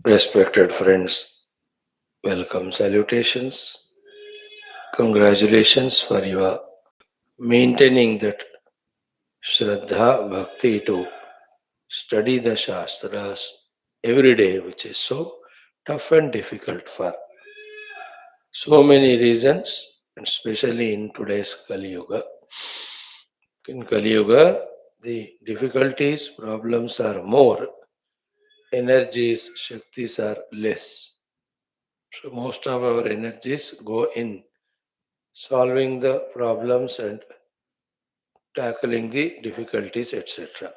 Respected friends, welcome salutations. Congratulations for your maintaining that Shraddha Bhakti to study the Shastras every day, which is so tough and difficult for so many reasons, and especially in today's Kali Yuga. In Kali Yuga, the difficulties, problems are more, energies, Shaktis are less. So most of our energies go in solving the problems and tackling the difficulties, etc.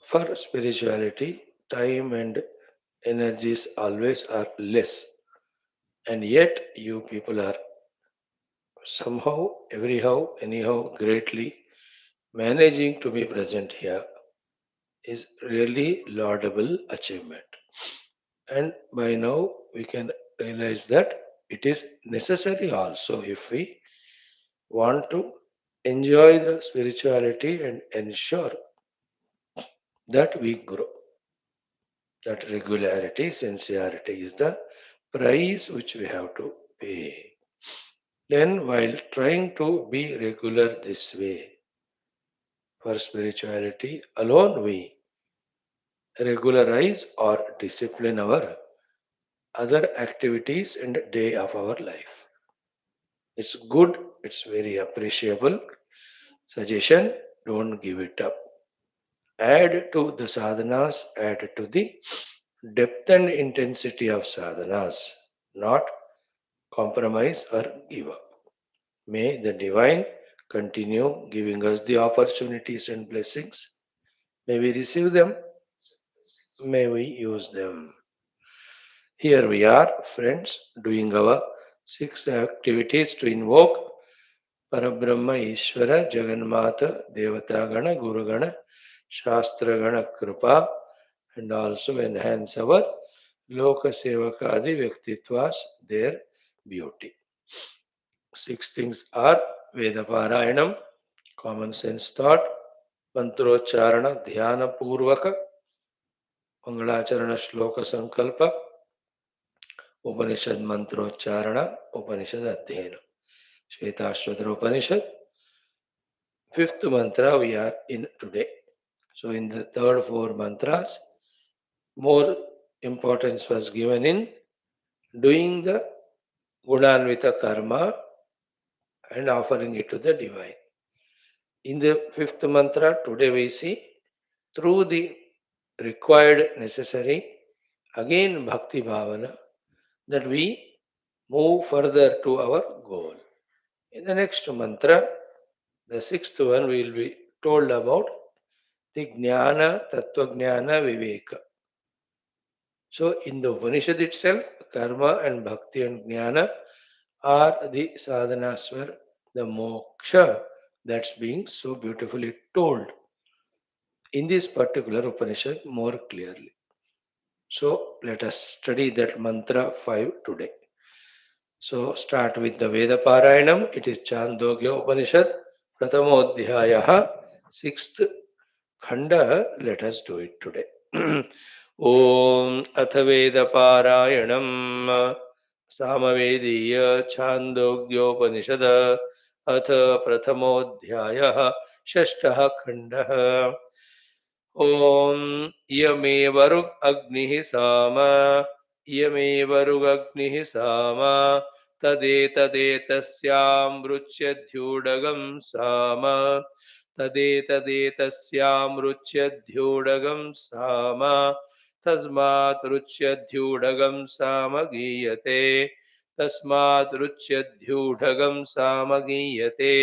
For spirituality, time and energies always are less, and yet you people are somehow, everyhow, anyhow, greatly managing to be present here is really laudable achievement. And by now, we can realize that it is necessary also if we want to enjoy the spirituality and ensure that we grow. That regularity, sincerity is the price which we have to pay. Then, while trying to be regular this way for spirituality alone, we regularize or discipline our other activities and day of our life. It's good, it's very appreciable. Suggestion, don't give it up. Add to the sadhanas, add to the depth and intensity of sadhanas, not compromise or give up. May the divine continue giving us the opportunities and blessings. May we receive them, may we use them. Here we are, friends, doing our 6 activities to invoke Parabrahma Ishvara Jagannatha Devatagana Gurugana Shastragana Kripa and also enhance our Loka Sevakadi Vyaktitwas, their beauty. 6 things are Veda Parayanam, common sense thought, Mantrocharana Dhyana Purvaka, Mangalacharana Shloka Sankalpa, Upanishad Mantrocharana, Upanishad Adhyayana. Shwethashwathara Upanishad, fifth mantra we are in today. So in the third four mantras, more importance was given in doing the Gunanvita karma and offering it to the divine. In the fifth mantra, today we see through the required necessary, again Bhakti Bhavana, that we move further to our goal. In the next mantra, the sixth one, we will be told about the Jnana, Tattva Jnana, Viveka. So in the Upanishad itself, Karma and Bhakti and Jnana are the sadhanas for the moksha that's being so beautifully told in this particular Upanishad more clearly. So let us study that mantra 5 today. So start with the Veda Parayanam. It is Chandogya Upanishad, Prathamodhyayaha, sixth Khanda. Let us do it today. Om Atha Veda Parayanam Samavediya Chandogyopanishad Atha Prathamodhyayah Shashtah Khandah ॐ इयमेव अग्निः साम इयमेव ऋगग्निः साम तदेतदेतस्यामृच्यध्यूडगं साम तदेतदेतस्यामृच्यध्यूडगं साम तस्मात् रुच्यध्यूडगं साम गीयते तस्मात् रुच्यध्यूढगं साम गीयते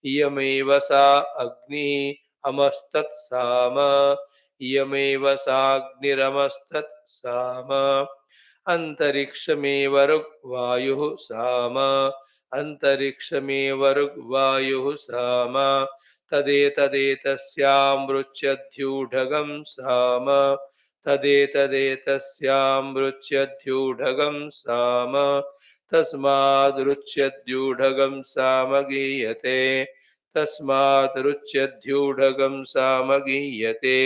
इयमेव सा अग्निः अमस्तत्साम इयमेव साग्निरमस्तत्साम अन्तरिक्षमेव ऋग्वायुः साम अन्तरिक्षमेव ऋग्वायुः साम तदेतदेतस्यामृच्यध्यूढगं साम तदेतदेतस्यामृच्यध्यूढगं साम तस्मादृच्यध्यूढगं साम गीयते तस्मात् रुच्यध्यूढगं साम गीयते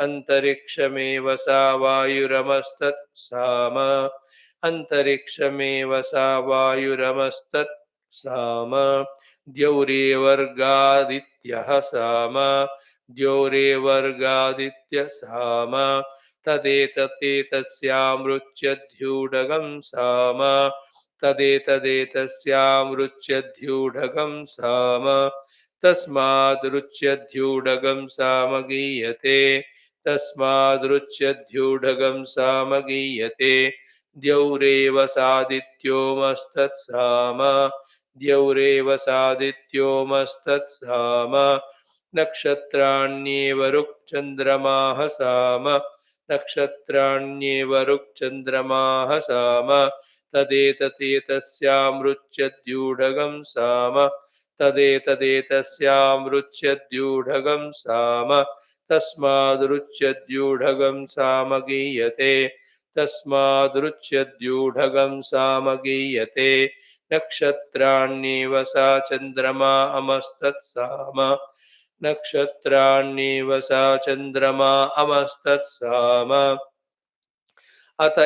अंतरिक्षमेव सा वायुरमस्तत् साम अंतरिक्षमेव सा वायुरमस्तत् साम द्यौरेवर्गादित्यः साम द्यौरेवर्गादित्य साम तदेततेतस्यामृच्यध्यूढगं साम तदेतदेतस्यामृच्यध्यूढगं साम तस्मादृच्यध्यूढगं साम गीयते तस्मादृच्यध्यूढगं साम गीयते द्यौरेव सादित्योमस्तत्साम द्यौरेव सादित्योमस्तत्साम नक्षत्राण्येव रुक्चन्द्रमाः साम नक्षत्राण्येव रुक्चन्द्रमाः साम तदेततेतस्यामृच्यद्यूढगं साम तदेतदेतस्यामृच्यद्यूढगं साम तस्मादृच्यद्यूढगं साम गीयते तस्मादृच्यद्यूढगं साम गीयते नक्षत्राण्येव सा चन्द्रमा अमस्तत्साम नक्षत्राण्येव सा चन्द्रमा अमस्तत्साम अत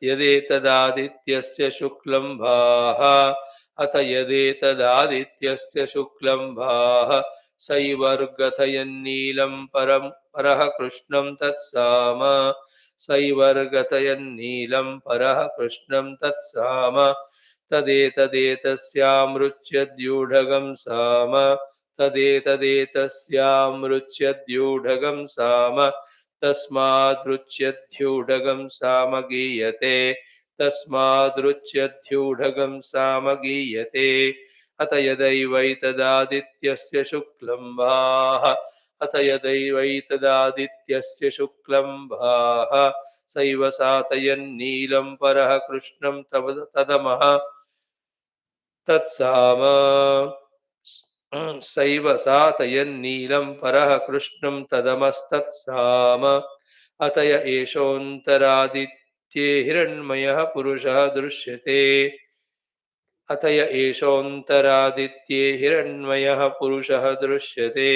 यदेतदादित्यस्य शुक्लं भाः अत यदेतदादित्यस्य शुक्लं भाः सैवर्गथयन्नीलं परः कृष्णं तत्साम सैवर्गथयन्नीलं परः कृष्णं तत्साम तदेतदेतस्यामृच्यद्यूढगं साम तदेतदेतस्यामृच्यद्यूढगं साम तस्मादृच्यध्यूढगं साम गीयते तस्मादृच्यध्यूढगं साम गीयते अत यदैवैतदादित्यस्य शुक्लं भाः अत यदैवैतदादित्यस्य शुक्लं भाः सैव सातयन्नीलं परः कृष्णं तदमः तत्साम सैव सातयन्नीलं परः कृष्णं तदमस्तत्साम अतय एषोऽन्तरादित्ये हिरण्मयः पुरुषः दृश्यते अतय एषोऽन्तरादित्ये हिरण्मयः पुरुषः दृश्यते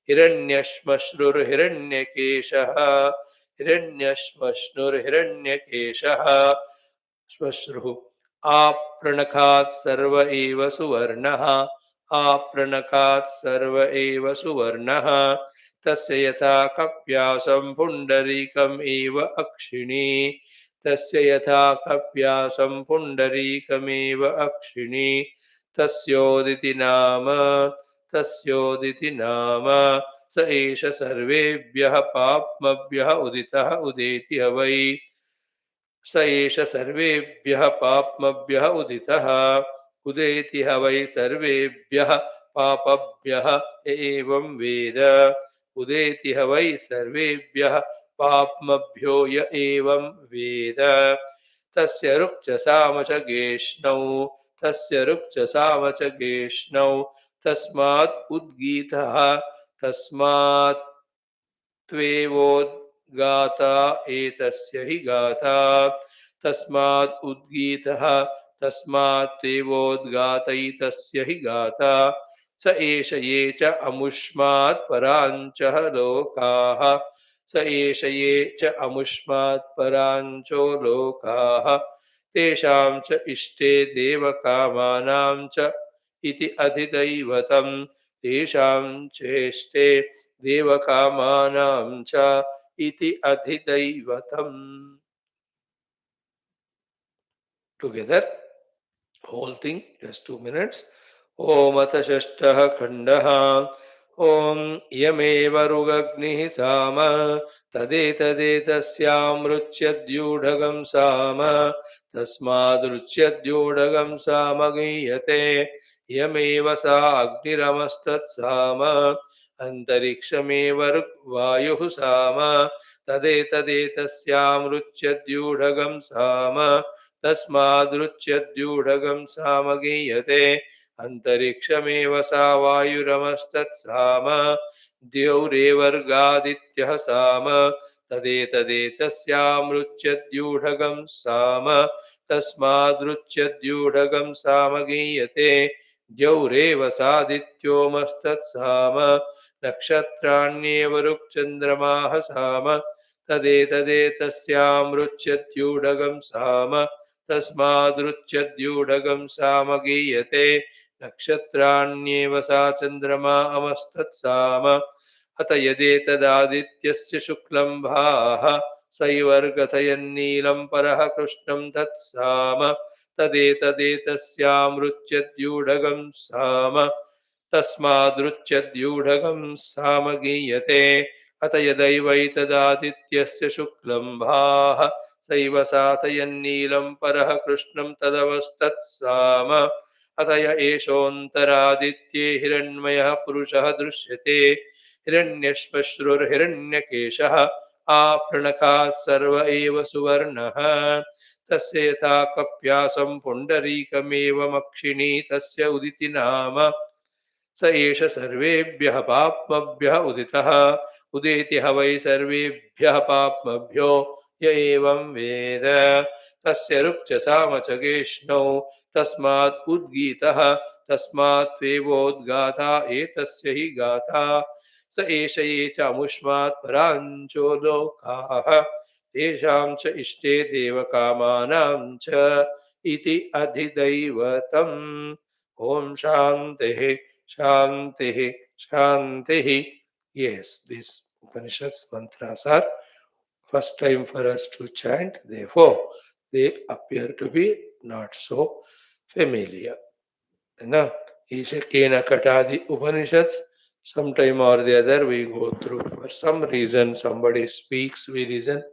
हिरण्यश्मश्रुर्हिरण्यकेशः हिरण्यश्मश्नुर्हिरण्यकेशः श्मश्रुः आप्रणखात् सर्व एव सुवर्णः आप्रणखात् सर्व एव सुवर्णः तस्य यथा कप्यासं पुण्डरीकम् एव अक्षिणी तस्य यथा कप्यासं पुण्डरीकमेव अक्षिणी तस्योदिति नाम स एष सर्वेभ्यः पाप्मभ्यः उदितः उदेति ह वै स एष सर्वेभ्यः पाप्मभ्यः उदितः उदेति ह वै सर्वेभ्यः पापभ्यः एवं वेद उदेति ह वै सर्वेभ्यः पाप्मभ्यो य एवं वेद तस्य रुक्चसाम च गेष्णौ तस्य रुक्चसाम च गेष्णौ तस्मात् उद्गीतः तस्मात् त्वेवोद्गाता एतस्य हि गाता तस्मात् उद्गीतः तस्मात् त्वेवोद्गातैतस्य हि गाता स एष ये च अमुष्मात् पराञ्चः लोकाः स एष ये च अमुष्मात् पराञ्चो लोकाः तेषां च इष्टे देवकामानां च इति अधिदैवतं तेषां चेष्टे देवकामानां च इति अधिदैवतम्. Together, whole thing, just 2 minutes. ओम अथ षष्ठः खण्डः ॐ यमेव ऋगग्निः साम तदेतदेतस्यामृच्यद्यूढगं साम तस्मादृच्यद्यूढगं साम गीयते यमेव सा अग्निरमस्तत्साम अन्तरिक्षमेव वायुः साम तदेतदेतस्यामृच्यद्यूढगं साम तस्मादृच्यद्यूढगं साम गीयते अन्तरिक्षमेव सा वायुरमस्तत्साम द्यौरेवर्गादित्यः साम तदेतदेतस्यामृच्यद्यूढगं साम तस्मादृच्यद्यूढगं साम गीयते द्यौरेव सादित्योमस्तत्साम नक्षत्राण्येव रुक्चन्द्रमाः साम तदेतदेतस्यामृच्छद्यूढगं साम तस्मादृच्छद्यूढगं साम गीयते नक्षत्राण्येव सा चन्द्रमा अमस्तत्साम अत यदेतदादित्यस्य शुक्लं भाः सैवर्गथयन्नीलं परः कृष्णं तत्साम तदेतदेतस्यामृच्छद्यूढगं साम तस्मादृच्छद्यूढगं साम गीयते अत यदैवैतदादित्यस्य शुक्लं भाः सैव साथयन्नीलं परः कृष्णं तदवस्तत्साम अत य एषोऽन्तरादित्ये हिरण्मयः पुरुषः दृश्यते हिरण्यश्मश्रुर्हिरण्यकेशः आपृणकाः सर्व एव सुवर्णः तस्य यथा कप्यासं पुण्डरीकमेव मक्षिणी तस्य उदिति नाम स एष सर्वेभ्यः पाप्मभ्यः उदितः उदेति ह वै सर्वेभ्यः पाप्मभ्यो य एवं वेद तस्य रुक्चसामचगेष्णौ तस्मात् उद्गीतः तस्मात् त्वेवोद्गाता एतस्य हि गाथा स एष ये च अमुष्मात् पराञ्चो लोकाः तेषां च इष्टे देवकामानां च इति अधिदैवतम् ॐ शान्तिः Shanti, Shanti. Yes, these Upanishads mantras are first time for us to chant, therefore they appear to be not so familiar. Now, Ishakena Katadi Upanishads, sometime or the other we go through. For some reason, somebody speaks, we listen.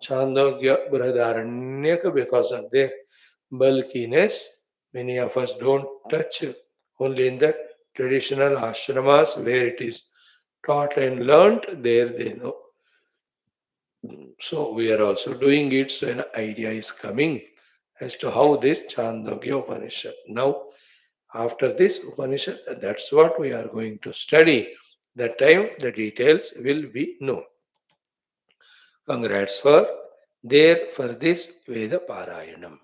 Chandogya Braharanyaka, because of their bulkiness, many of us don't touch only in the traditional ashramas where it is taught and learnt, there they know. So we are also doing it, so an idea is coming as to how this Chandogya Upanishad. Now, after this Upanishad, that's what we are going to study. That time the details will be known. Congrats for there for this Veda Parayanam.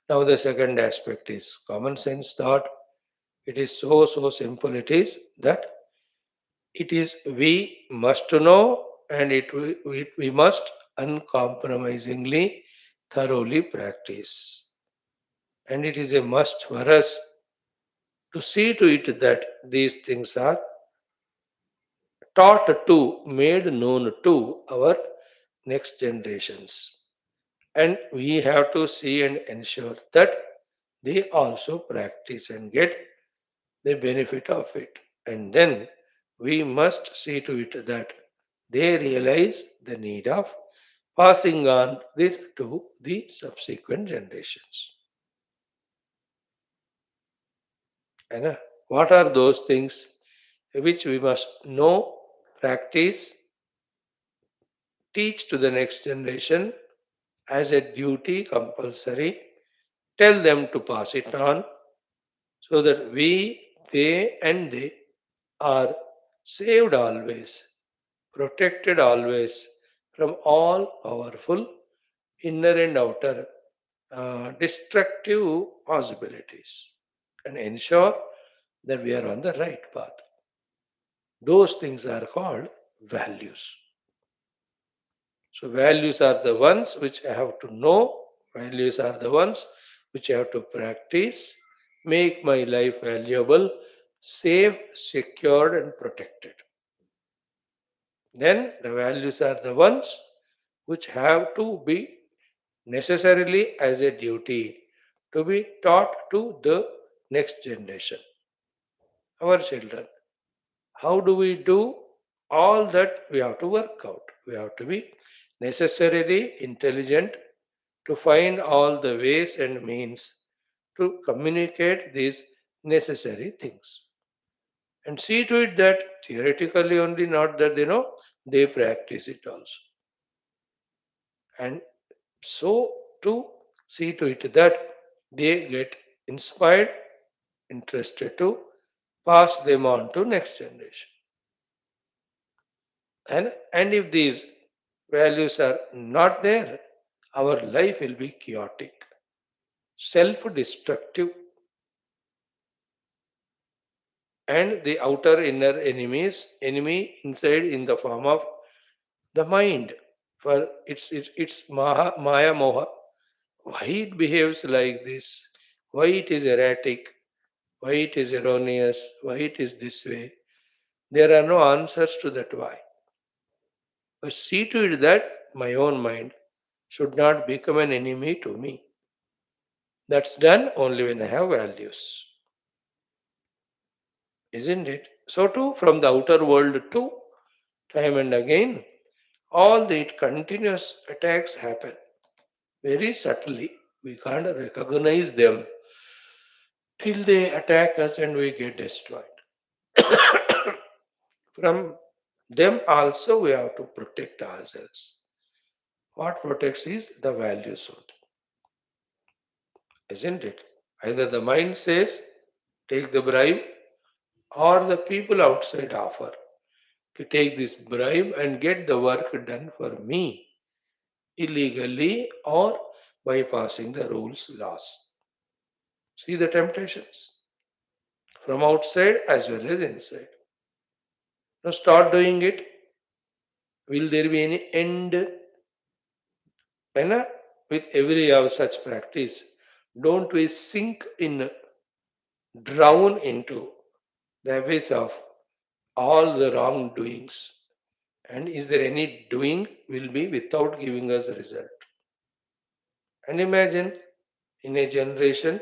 Now the second aspect is common sense thought. It is so simple it is that it is we must know and we must uncompromisingly thoroughly practice. And it is a must for us to see to it that these things are taught to, made known to our next generations. And we have to see and ensure that they also practice and get the benefit of it. And then we must see to it that they realize the need of passing on this to the subsequent generations. And what are those things which we must know, practice, teach to the next generation as a duty compulsory, tell them to pass it on so that they are saved always, protected always from all powerful inner and outer destructive possibilities and ensure that we are on the right path. Those things are called values. So, values are the ones which I have to know, values are the ones which I have to practice, make my life valuable, safe, secured, and protected. Then the values are the ones which have to be necessarily as a duty to be taught to the next generation, our children. How do we do all that? We have to work out. We have to be necessarily intelligent to find all the ways and means to communicate these necessary things. And see to it that theoretically only, not that they practice it also. And so to see to it that they get inspired, interested to pass them on to next generation. And if these values are not there, our life will be chaotic, self-destructive, and the outer inner enemy inside in the form of the mind. For it's Maya Moha. Why it behaves like this? Why it is erratic? Why it is erroneous? Why it is this way? There are no answers to that why. But see to it that my own mind should not become an enemy to me. That's done only when I have values, isn't it? So too from the outer world too, time and again, all the continuous attacks happen very subtly. We can't recognize them till they attack us and we get destroyed. From them also we have to protect ourselves. What protects is the values only, isn't it? Either the mind says, take the bribe, or the people outside offer to take this bribe and get the work done for me illegally or bypassing the rules, laws. See the temptations from outside as well as inside. Now start doing it. Will there be any end? And with every hour such practice, don't we sink in, drown into the abyss of all the wrongdoings? And is there any doing will be without giving us a result? And imagine in a generation,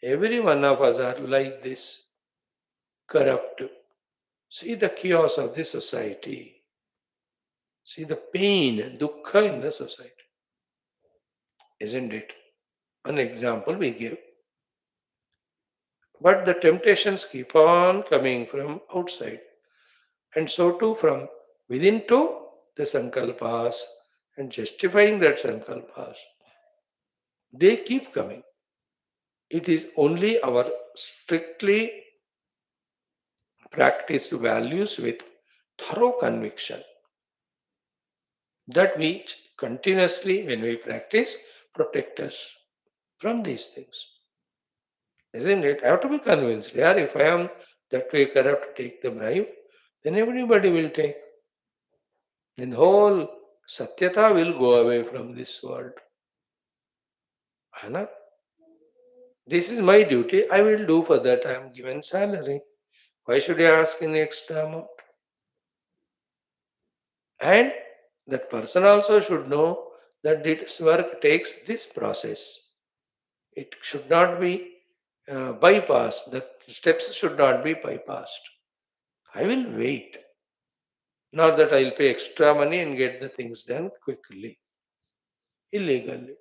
every one of us are like this, corrupt. See the chaos of the society. See the pain, dukkha in the society, isn't it? An example we give. But the temptations keep on coming from outside. And so too from within too, the sankalpas and justifying that sankalpas. They keep coming. It is only our strictly practiced values with thorough conviction that we continuously, when we practice, protect us from these things. Isn't it? I have to be convinced. Yeah, if I am that way corrupt to take the bribe, then everybody will take. Then the whole satyata will go away from this world. Anna, this is my duty. I will do for that. I am given salary. Why should I ask any extra amount? And that person also should know that this work takes this process. It should not be bypassed. The steps should not be bypassed. I will wait. Not that I'll pay extra money and get the things done quickly, illegally.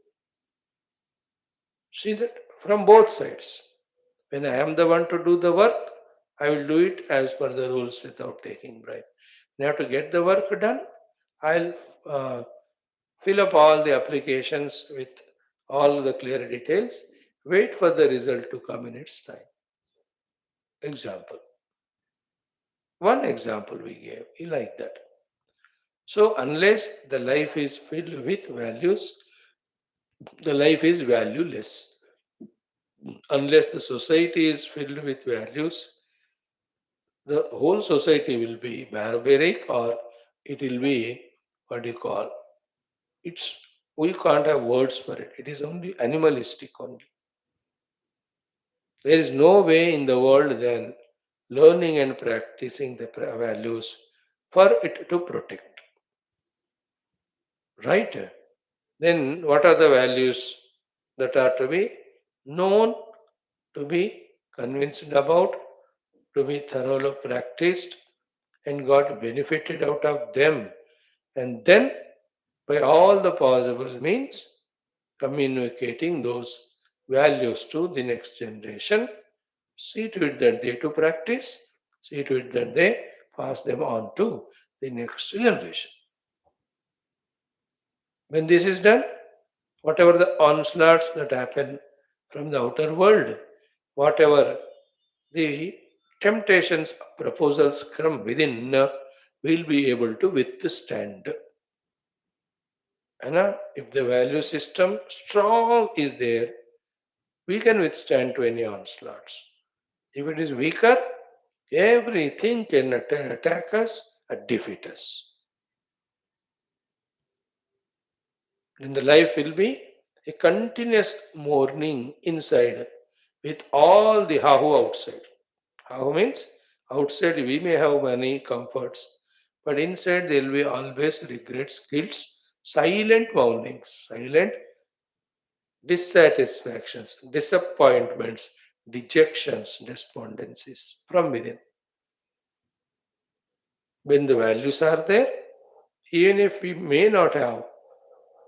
See that from both sides. When I am the one to do the work, I will do it as per the rules without taking bribe. When I have to get the work done, I'll uh, fill up all the applications with all the clear details, wait for the result to come in its time. Example. One example we gave, like that. So, unless the life is filled with values, the life is valueless. Unless the society is filled with values, the whole society will be barbaric or it will be what do you call it's we can't have words for it. It is only animalistic only. There is no way in the world then learning and practicing the values for it to protect. Right? Then what are the values that are to be known, to be convinced about, to be thoroughly practiced and got benefited out of them, and then by all the possible means communicating those values to the next generation. See to it that they to practice, see to it that they pass them on to the next generation. When this is done, whatever the onslaughts that happen from the outer world, whatever the temptations, proposals from within, will be able to withstand. And if the value system strong is there, we can withstand to any onslaughts. If it is weaker, Everything can attack us and defeat us. Then the life will be a continuous mourning inside with all the hahu outside. Hahu means outside we may have many comforts, but inside there will be always regrets, guilts, silent mournings, silent dissatisfactions, disappointments, dejections, despondencies from within. When the values are there, even if we may not have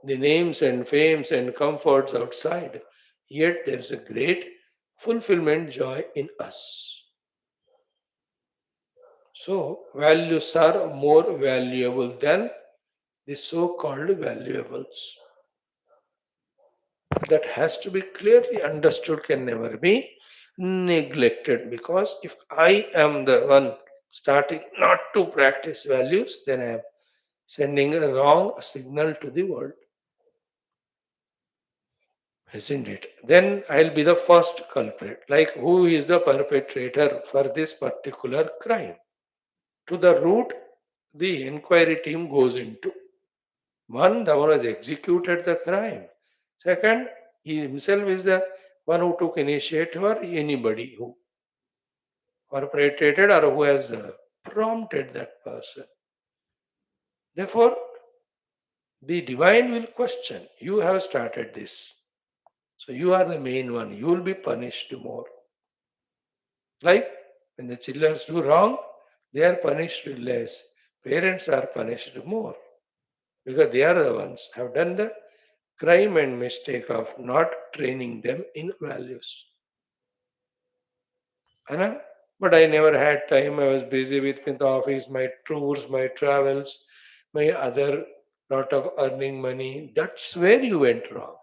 the names and fames and comforts outside, yet there is a great fulfillment joy in us. So, values are more valuable than the so called valuables. That has to be clearly understood, can never be neglected, because if I am the one starting not to practice values, then I am sending a wrong signal to the world, isn't it? Then I'll be the first culprit. Like, who is the perpetrator for this particular crime? To the root, the inquiry team goes into. One, the one who has executed the crime. Second, he himself is the one who took initiative, or anybody who perpetrated or who has prompted that person. Therefore, the divine will question, you have started this. So you are the main one. You will be punished more. Like when the children do wrong, they are punished less. Parents are punished more because they are the ones have done the crime and mistake of not training them in values. Anna? But I never had time. I was busy with the office, my tours, my travels, my other lot of earning money. That's where you went wrong.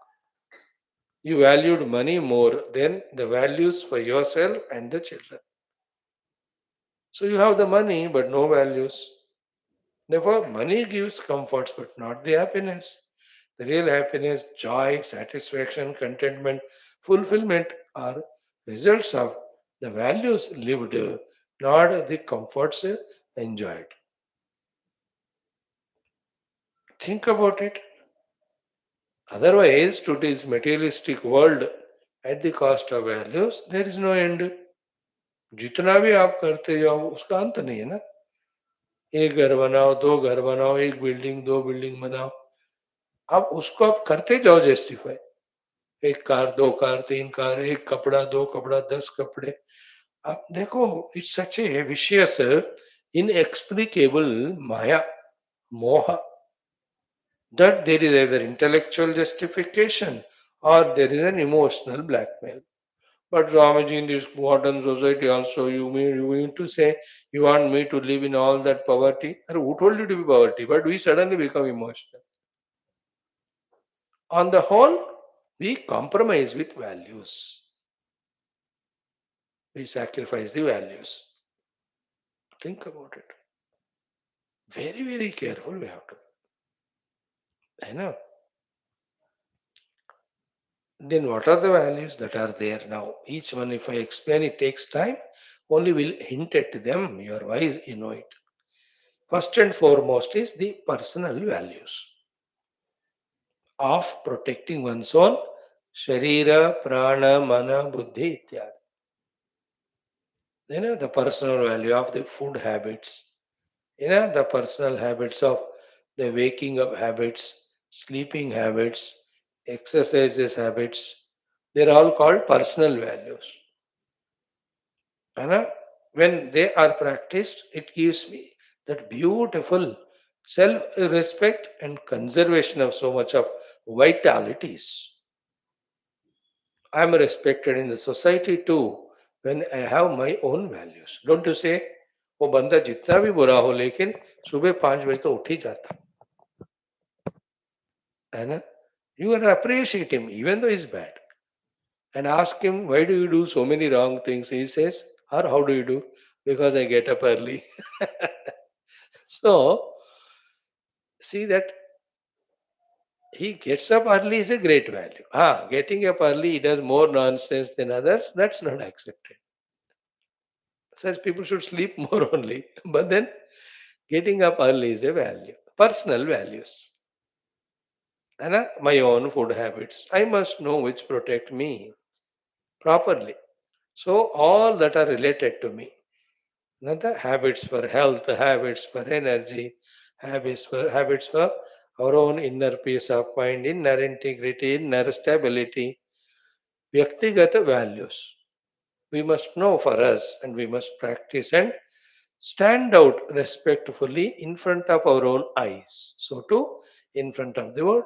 You valued money more than the values for yourself and the children. So you have the money but no values. Therefore, money gives comforts but not the happiness. The real happiness, joy, satisfaction, contentment, fulfillment are results of the values lived, not the comforts enjoyed. Think about it. Otherwise, today's materialistic world at the cost of values, there is no end. जितना भी आप करते जाओ उसका अंत नहीं है ना. एक घर बनाओ, दो घर बनाओ, एक बिल्डिंग, दो बिल्डिंग बनाओ. आप उसको आप करते जाओ जस्टिफाई. एक कार, दो कार, तीन कार, एक कपड़ा, दो कपड़ा, 10 कपड़े. आप देखो, it's such A vicious inexplicable maya, moha, that there is either intellectual justification or there is an emotional blackmail. But Swamiji, in this modern society also, you mean to say you want me to live in all that poverty? Or who told you to be poverty? But we suddenly become emotional. On the whole, we compromise with values. We sacrifice the values. Think about it. Very, very careful we have to. I know. Then what are the values that are there now? Each one, if I explain, it takes time. Only will hint at them. You are wise, you know it. First and foremost is the personal values of protecting one's own sharira, prana, mana, buddhi, ityadi. The personal value of the food habits, the personal habits of the waking up habits, sleeping habits, exercises habits. They're all called personal values. And when they are practiced, it gives me that beautiful self-respect and conservation of so much of vitalities. I am respected in the society too when I have my own values. Don't you say, वो बंदा जितना भी बुरा हो लेकिन सुबह 5 बजे तो उठ ही जाता है ना. You will appreciate him even though he's bad and ask him, why do you do so many wrong things? He says, or how do you do? Because I get up early. So see that he gets up early is a great value. Getting up early, he does more nonsense than others, that's not accepted. Such people should sleep more only. But then getting up early is a value. Personal values. And my own food habits. I must know which protect me properly. So all that are related to me. Now the habits for health, habits for energy, habits for our own inner peace of mind, inner integrity, inner stability, Vyaktigata values. We must know for us and we must practice and stand out respectfully in front of our own eyes. So too in front of the world.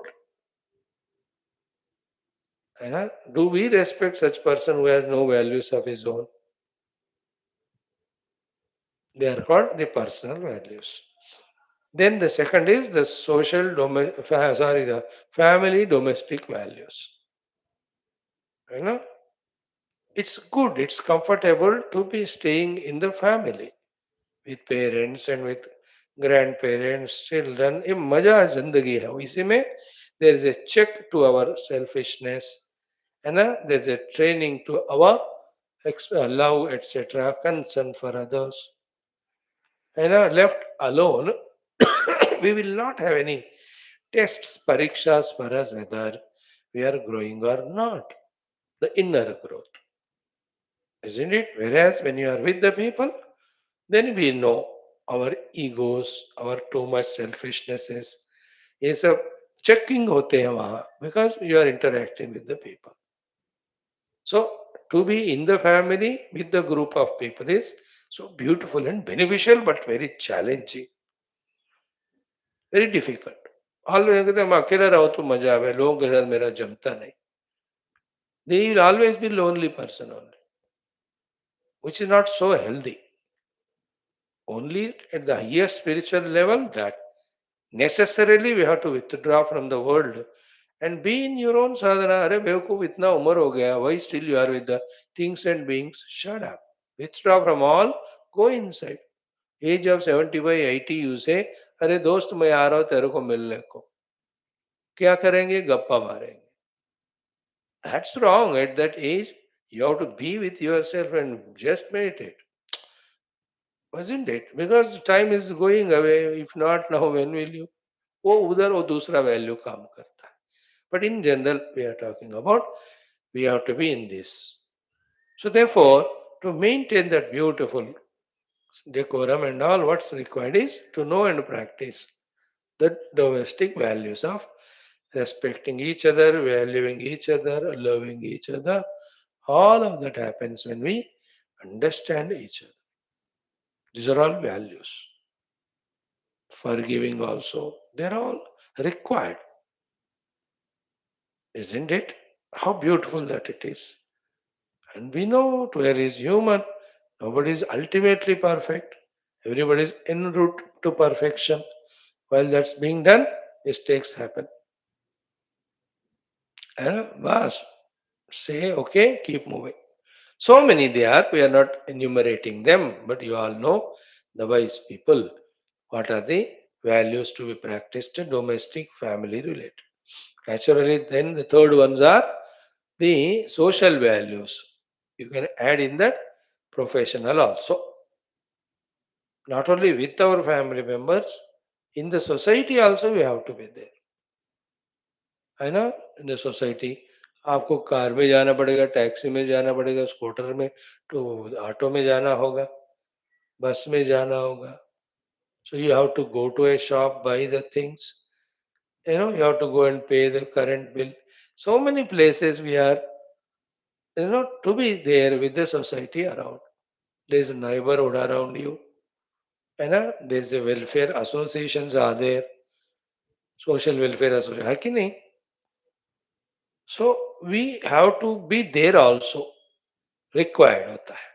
Do we respect such person who has no values of his own? They are called the personal values. Then the second is the the family domestic values. You know, it's good, it's comfortable to be staying in the family with parents and with grandparents, children. ये मजा जिंदगी है इसी में there is a check to our selfishness and there's a training to our love etc concern for others and left alone we will not have any tests parikshas for us whether we are growing or not, the inner growth, isn't it? Whereas when you are with the people, then we know our egos, our too much selfishnesses. ये सब checking होते हैं वहाँ because you are interacting with the people. So to be in the family with the group of people is so beautiful and beneficial but very challenging, very difficult. Always कहते हैं मैं अकेला रहो तो मजा आवे, लोगों के साथ मेरा जमता नहीं. They will always be lonely person only, which is not so healthy. Only at the highest spiritual level that necessarily we have to withdraw from the world and be in your own sadhana. अरे बेवकूफ इतना उम्र हो गया, why still you are with the things and beings? Shut up. Withdraw from all. Go inside. Age of 75, 80 you say, अरे दोस्त मैं आ रहा हूँ तेरे को मिलने को. क्या करेंगे? गप्पा मारेंगे. That's wrong. At that age, you have to be with yourself and just meditate. Isn't it? Because time is going away. If not now, when will you? वो उधर वो दूसरा वैल्यू काम करता है. But in general, we are talking about we have to be in this. So therefore, to maintain that beautiful decorum and all, what's required is to know and practice the domestic values of respecting each other, valuing each other, loving each other. All of that happens when we understand each other. These are all values. Forgiving also, they're all required, isn't it? How beautiful that it is. And we know where is human. Nobody is ultimately perfect. Everybody is en route to perfection. While that's being done, mistakes happen. And bas, say, okay, keep moving. So many there are, we are not enumerating them, but you all know the wise people. What are the values to be practiced in domestic, family related? Naturally, then the third ones are the social values. You can add in that professional also. Not only with our family members, in the society also we have to be there. है ना? In the society, आपको car में जाना पड़ेगा, taxi में जाना पड़ेगा, scooter में, तो ऑटो में जाना होगा, बस में जाना होगा. So you have to go to a shop, buy the things. You have to go and pay the current bill. So many places we are, to be there with the society around. There's a neighborhood around you. There's a welfare associations are there, social welfare association. है कि नहीं? So we have to be there also. Required होता है.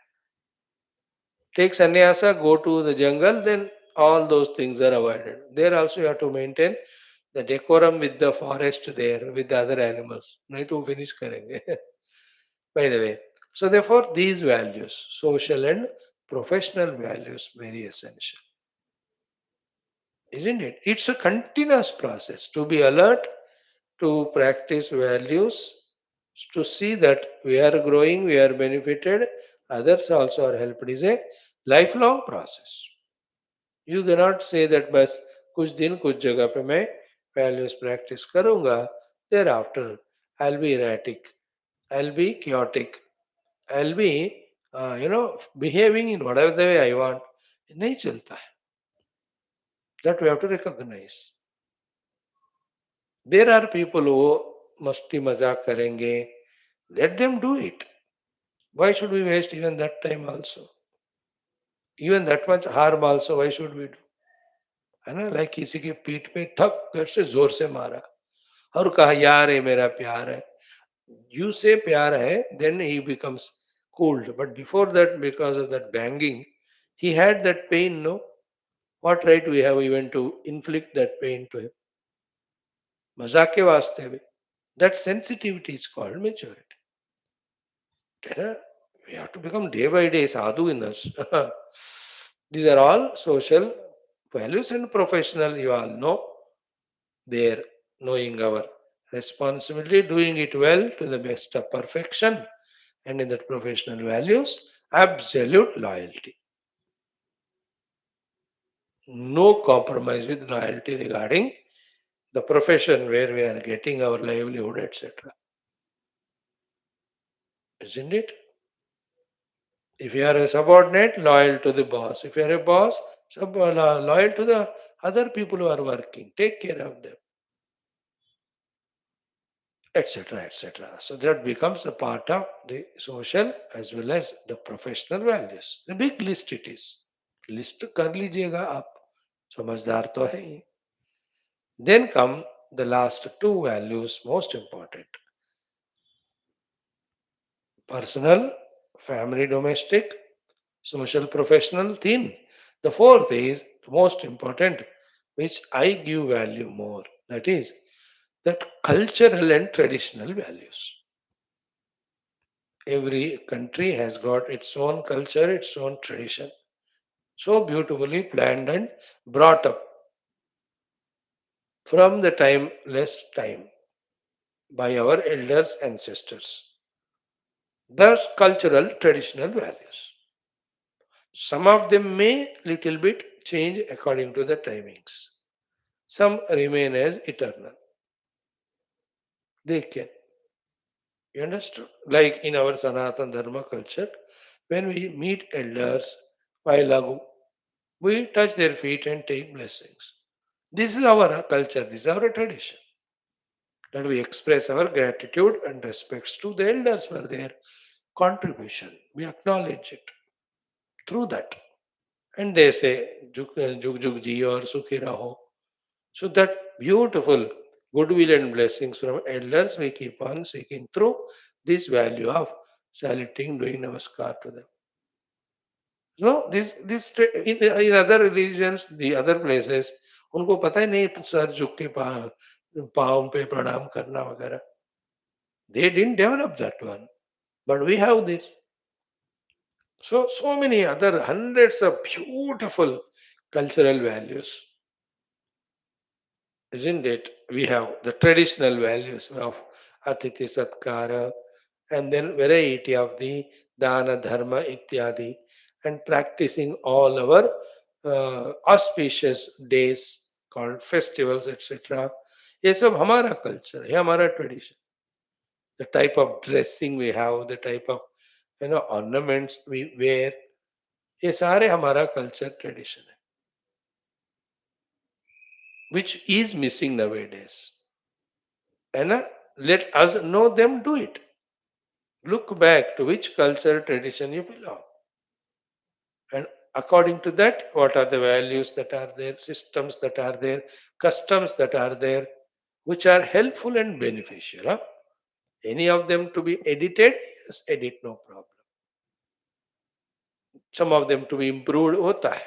Take sannyasa, go to the jungle, then all those things are avoided. There also you have to maintain the decorum with the forest there, with the other animals. नहीं तो finish करेंगे. By the way. So therefore these values, social and professional values, very essential. Isn't it? It's a continuous process to be alert, to practice values, to see that we are growing, we are benefited, others also are helped is a lifelong process. You cannot say that बस कुछ दिन कुछ जगह पे मैं values practice करूंगा, thereafter I will be erratic, I will be chaotic, I will be you know behaving in whatever the way I want. नहीं चलता है. That we have to recognise. There are people वो मस्ती मजाक करेंगे, let them do it. Why should we waste even that time also? Even that much harm also, why should we do? है ना, like किसी की पीठ पे थक कर से जोर से मारा और कहा यार ये मेरा प्यार है. You say प्यार है, then he becomes cooled. But before that, because of that banging, he had that pain, no? What right we have even to inflict that pain to him? मजाक के वास्ते भी. That sensitivity is called maturity. है ना? We have to become day by day sadhu in us. These are all social values and professional, you all know. There, knowing our responsibility, doing it well to the best of perfection, and in that professional values, absolute loyalty. No compromise with loyalty regarding the profession where we are getting our livelihood, etc. Isn't it? If you are a subordinate, loyal to the boss. If you are a boss, loyal to the other people who are working. Take care of them, etc., etc. So that becomes a part of the social as well as the professional values. A big list it is. List कर लीजिएगा आप. समझदार तो है ही. Then come the last two values, most important: personal, family, domestic, social, professional, thin. The fourth is the most important, which I give value more. That is that cultural and traditional values. Every country has got its own culture, its own tradition. So beautifully planned and brought up from the timeless time by our elders, ancestors. Thus, cultural traditional values. Some of them may little bit change according to the timings. Some remain as eternal. They can. You understood? Like in our Sanatana Dharma culture, when we meet elders while ago, we touch their feet and take blessings. This is our culture, this is our tradition. That we express our gratitude and respects to the elders for their contribution. We acknowledge it through that. And they say, Juk Juk Juk Ji or Sukhi Raho. So that beautiful goodwill and blessings from elders we keep on seeking through this value of saluting, doing namaskar to them. No, in other religions, the other places, उनको पता ही नहीं sir झुक के पाँव पे प्रणाम करना वगैरह. They didn't develop that one, but we have this. So many other hundreds of beautiful cultural values, isn't it? We have the traditional values of Atiti Satkara, and then variety of the Dana Dharma Ityadi, and practicing all our auspicious days called festivals, etc. ये सब हमारा culture है, हमारा tradition. The type of dressing we have, the type of ornaments we wear, ये सारे हमारा culture tradition है, which is missing nowadays. And let us know them, do it. Look back to which culture tradition you belong. And according to that, what are the values that are there, systems that are there, customs that are there, which are helpful and beneficial. Huh? Any of them to be edited, yes, edit, no problem. Some of them to be improved, होता है.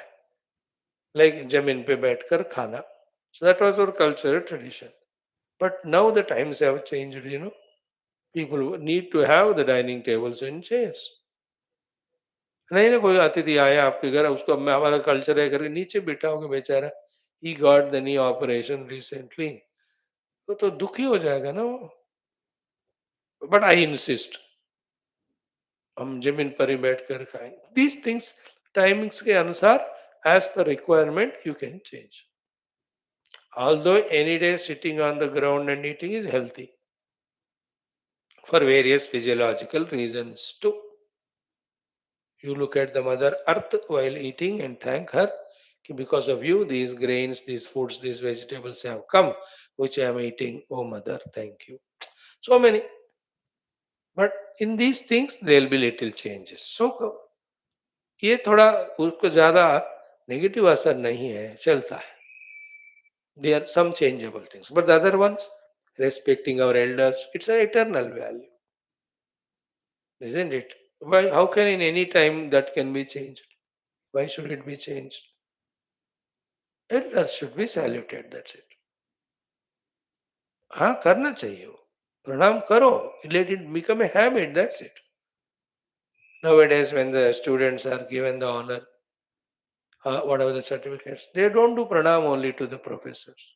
Like जमीन पे बैठकर खाना. So that was our cultural tradition. But now the times have changed. People need to have the dining tables and chairs. नहीं ना, कोई अतिथि आया आपके घर, उसको हमारा कल्चर है करके नीचे बैठा होगा बेचारा, he got the knee operation recently, तो दुखी हो जाएगा ना वो. बट आई इंसिस्ट हम जमीन पर ही बैठ कर खाएं. दीज थिंग्स टाइमिंग्स के अनुसार as per requirement you can change. Although any day sitting on the ground and eating is healthy for various physiological reasons too. You look at the Mother Earth while eating and thank her कि because of you these grains, these foods, these vegetables have come which I am eating. Oh Mother, thank you. So many. But in these things there will be little changes. So ये थोड़ा उसको ज्यादा negative असर नहीं है, चलता है. There are some changeable things, but the other ones, respecting our elders, it's an eternal value, isn't it? Why? How can in any time that can be changed? Why should it be changed? Elders should be saluted. That's it. हाँ करना चाहिए वो. प्रणाम करो. Let it become a habit. That's it. Nowadays, when the students are given the honor, whatever the certificates, they don't do pranam only to the professors.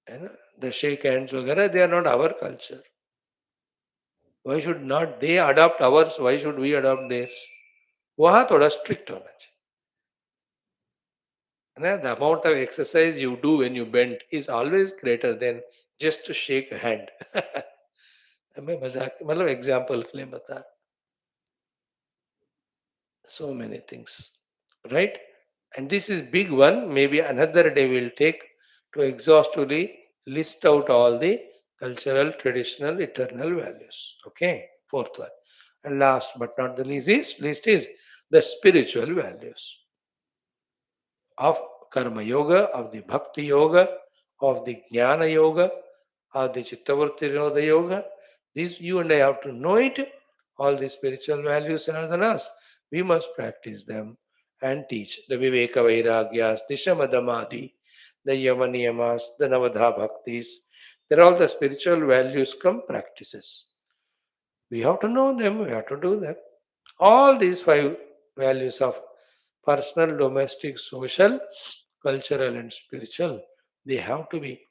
And the shake hands, वगैरह, they are not our culture. Why should not they adopt ours? Why should we adopt theirs? वहाँ थोड़ा strict होना चाहिए ना. The amount of exercise you do when you bend is always greater than just to shake a hand. मैं मजाक मतलब example के लिए बता. So many things, right? And this is big one. Maybe another day we'll take to exhaustively list out all the cultural, traditional, eternal values. Okay, fourth one. And last but not the least is the spiritual values of karma yoga, of the bhakti yoga, of the jnana yoga, of the chittavritti yoga. These you and I have to know it. All the spiritual values and asanas, we must practice them and teach. The Viveka Vairagyas, the Shamadamadi, the Yamaniyamas, the Navadha Bhaktis. They're all the spiritual values come practices. We have to know them, we have to do them. All these five values of personal, domestic, social, cultural, and spiritual, they have to be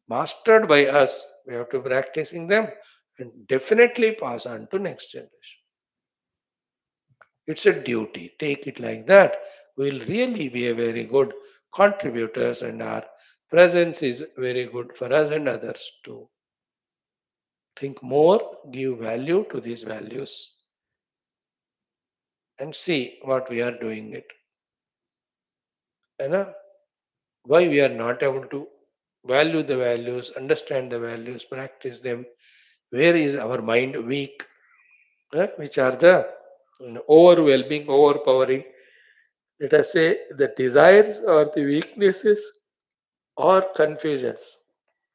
mastered by us. We have to be practicing them and definitely pass on to next generation. It's a duty. Take it like that. We'll really be a very good contributors, and our presence is very good for us and others to think more, give value to these values, and see what we are doing it. And why we are not able to value the values, understand the values, practice them. Where is our mind weak? Which are the overwhelming, overpowering, let us say, the desires or the weaknesses और confusions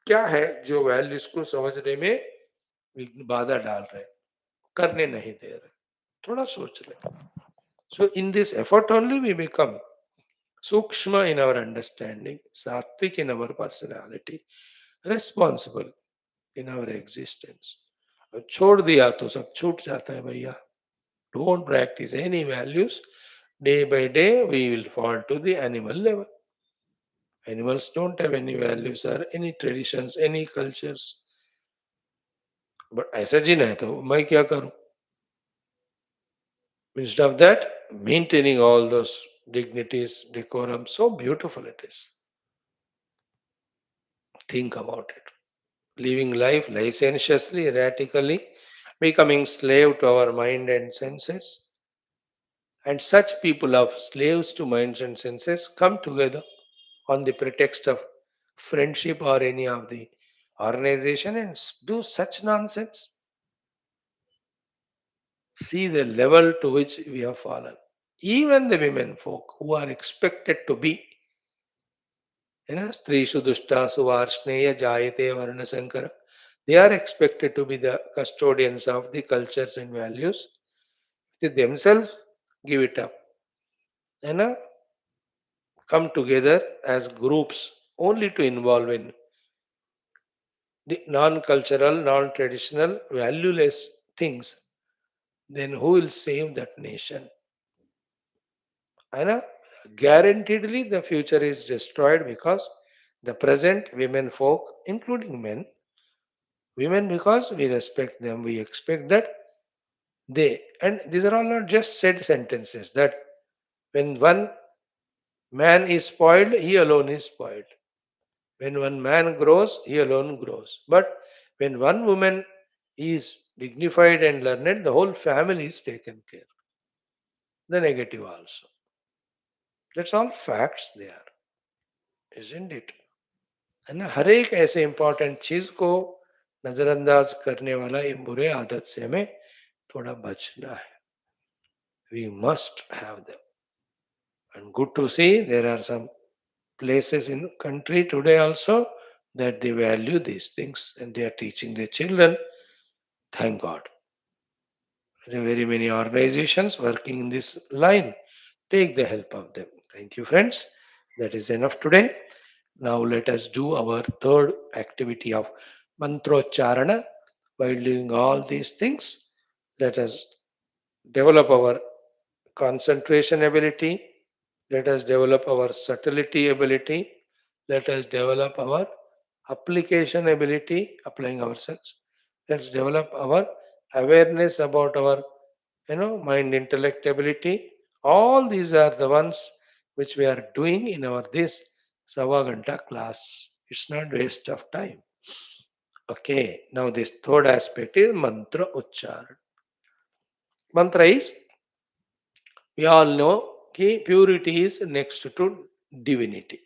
क्या है जो values को समझने में बाधा डाल रहे, करने नहीं दे रहे. थोड़ा सोच रहे. So in this effort only we become सूक्ष्म इन आवर अंडरस्टैंडिंग, सात्विक in our personality, responsible in our existence. छोड़ दिया तो सब छूट जाता है भैया. Don't practice any values. Day by day we will fall to the animal level. Animals don't have any values or any traditions, any cultures. But ऐसा जीना है तो मैं क्या करूं? Instead of that, maintaining all those dignities, decorum, so beautiful it is. Think about it. Living life licentiously, erratically, becoming slave to our mind and senses. And such people of slaves to minds and senses come together on the pretext of friendship or any of the organization and do such nonsense. See the level to which we have fallen. Even the women folk who are expected to be, Strishu Dushta Suvarshneya Jayate Varna Sankara, they are expected to be the custodians of the cultures and values. They themselves give it up. You know, come together as groups only to involve in the non-cultural, non-traditional, valueless things, then who will save that nation? And guaranteedly the future is destroyed because the present women folk, including men, women because we respect them, we expect that And these are all not just said sentences, that when one man is spoiled, he alone is spoiled. When one man grows, he alone grows. But when one woman is dignified and learned, the whole family is taken care. The negative also. That's all facts there, isn't it? है ना? हर एक ऐसे important चीज को नजरअंदाज करने वाला ये बुरे आदत से हमें थोड़ा बचना है. We must have them. And good to see there are some places in country today also that they value these things and they are teaching their children. Thank God. There are very many organizations working in this line. Take the help of them. Thank you, friends. That is enough today. Now let us do our third activity of mantrocharana. While doing all these things, let us develop our concentration ability. Let us develop our subtlety ability. Let us develop our application ability, applying ourselves. Let's develop our awareness about our mind intellect ability. All these are the ones which we are doing in our this Savaganta class. It's not waste of time. Okay, now this third aspect is mantra uchcharan. Mantra is, we all know ki purity is next to divinity.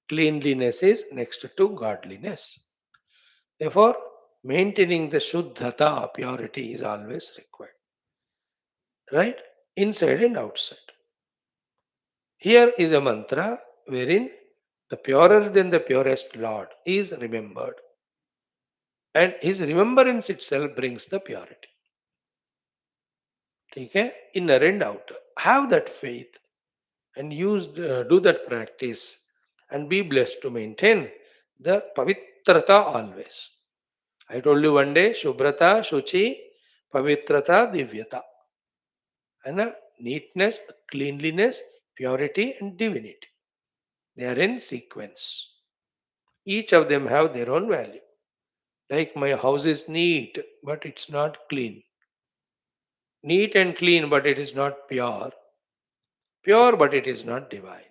Cleanliness is next to godliness. Therefore, maintaining the shuddhata, purity, is always required. Right? Inside and outside. Here is a mantra wherein the purer than the purest Lord is remembered. And his remembrance itself brings the purity. Okay? Inner and outer. Have that faith and do that practice and be blessed to maintain the pavitrata always. I told you one day, Shubhrata, Shuchi, Pavitrata, Divyata. And neatness, cleanliness, purity, and divinity. They are in sequence. Each of them have their own value. Like my house is neat, but it's not clean. Neat and clean, but it is not pure. Pure, but it is not divine.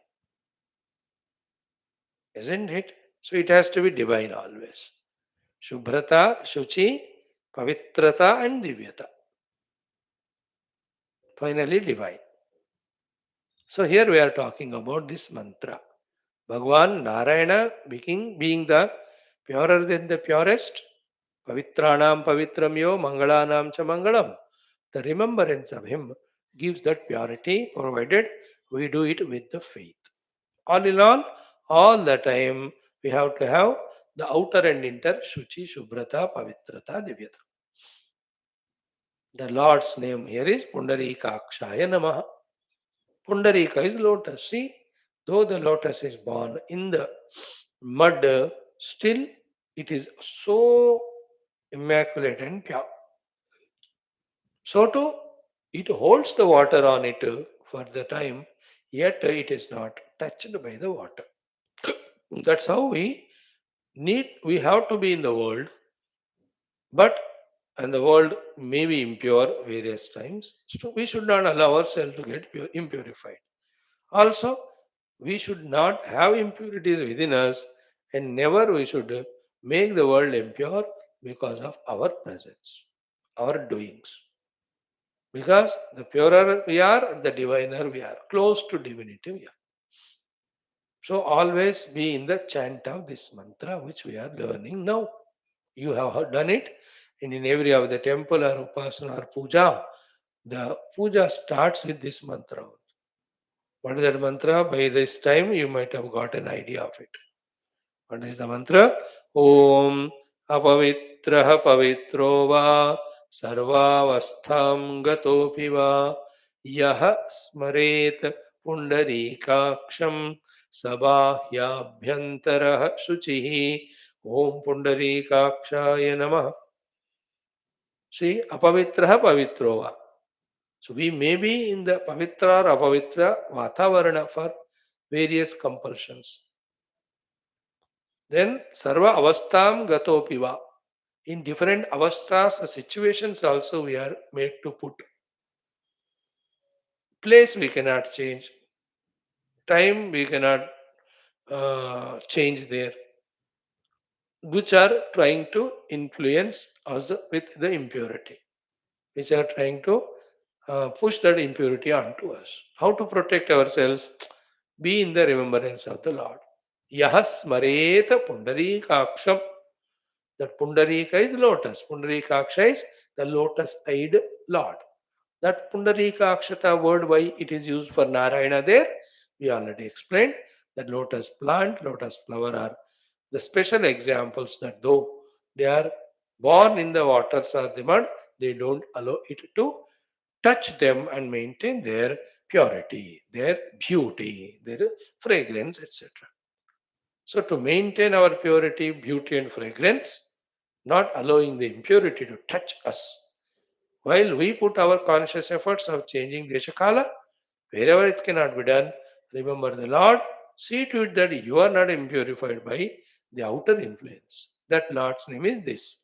Isn't it? So it has to be divine always. Shubhrata, Shuchi, Pavitrata, and Divyata. Finally, divine. So here we are talking about this mantra. Bhagwan Narayana being the purer than the purest, Pavitranam Pavitramyo Mangalanam Cha Mangalam. The remembrance of him gives that purity, provided we do it with the faith. All in all the time we have to have the outer and inner Shuchi, Shubhrata, Pavitrata, Divyata. The Lord's name here is Pundarikakshaya Namaha. Pundarika is lotus. See, though the lotus is born in the mud, still it is so immaculate and pure. So too, it holds the water on it for the time, yet it is not touched by the water. That's how we have to be in the world, but and the world may be impure various times. So we should not allow ourselves to get impurified. Also, we should not have impurities within us, and never we should make the world impure because of our presence, our doings. Because the purer we are, the diviner we are, close to divinity we are. So always be in the chant of this mantra which we are learning now. You have done it, and in every of the temple or upasana or puja, the puja starts with this mantra. What is that mantra? By this time, you might have got an idea of it. What is the mantra? Om apavitraha pavitro va sarvavastham gatopi va yah smaret pundarikaksham sabahyabhyantarah shuchihi. Om pundarikakshaya namah. See, apavitraha pavitro va. So we may be in the pavitra or apavitra vatavarana for various compulsions. Then sarva avastham gatopiva. In different avasthas, situations also we are made to put. Place we cannot change. Time we cannot change there, which are trying to influence us with the impurity, which are trying to push that impurity onto us. How to protect ourselves? Be in the remembrance of the Lord. Yahas mareta pundarikaksham. That pundarika is lotus. Pundarikaksha is the lotus-eyed Lord. That pundarikakshata word, why it is used for Narayana there, we already explained. That lotus plant, lotus flower are the special examples that though they are born in the waters or the mud, they don't allow it to touch them and maintain their purity, their beauty, their fragrance, etc. So, to maintain our purity, beauty, and fragrance, not allowing the impurity to touch us, while we put our conscious efforts of changing Deshakala, wherever it cannot be done, remember the Lord, see to it that you are not impurified by the outer influence. That Lord's name is this.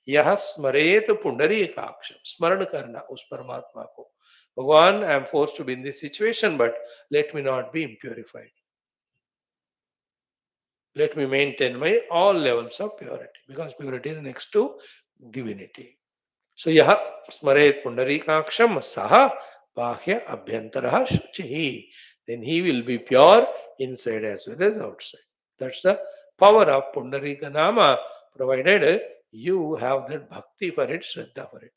यह स्मरेत पुंडरीकाक्षम स्मरण करना उस परमात्मा को भगवान I am force to be in this situation but let me not be impurified. Let me maintain my all levels of purity because purity is next to divinity. So yaha smaret pundarikaksham saha bahya abhyantara shuchihi. Then he will be pure inside as well as outside. That's the power of Pundarika Nama, provided you have that bhakti for it, shraddha for it.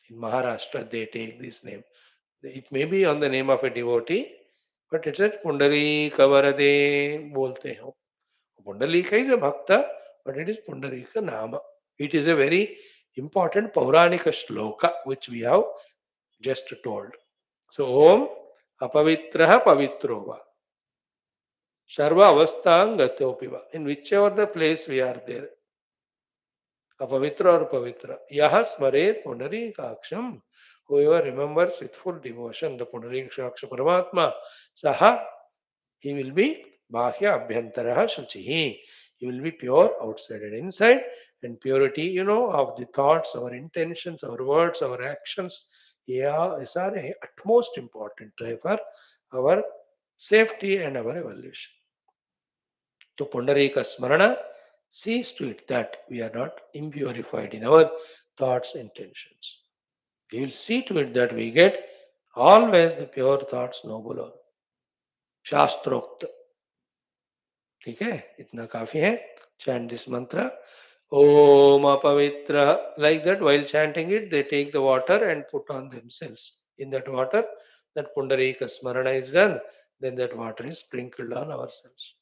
In Maharashtra, they take this name. It may be on the name of a devotee, but it's a Pundarika Varade bolte ho. Pundalika is a bhakta, but it is Pundarika Nama. It is a very important Pauranika shloka which we have just told. So, Om Apavitraha Pavitrova. Sarva Avastang Gatopiva. In whichever the place we are there, Apavitra or Pavitra. Yaha Smaret Pundarikaksham. Whoever remembers with full devotion the Pundarikaksha Paramatma, Saha, he will be Bhahya Abhyantaraha Shuchihi. He will be pure outside and inside. And purity, of the thoughts, our intentions, our words, our actions, yeah, is our utmost important for our safety and our evolution. To Pundarika Smarana, sees to it that we are not impurified in our thoughts, intentions. We will see to it that we get always the pure thoughts, noble और शास्त्रोक्त. ठीक है, इतना काफी है. Chant this mantra. Om apavitra. Like that, while chanting it, they take the water and put on themselves. In that water, that Pundarika Smarana is done. Then that water is sprinkled on ourselves.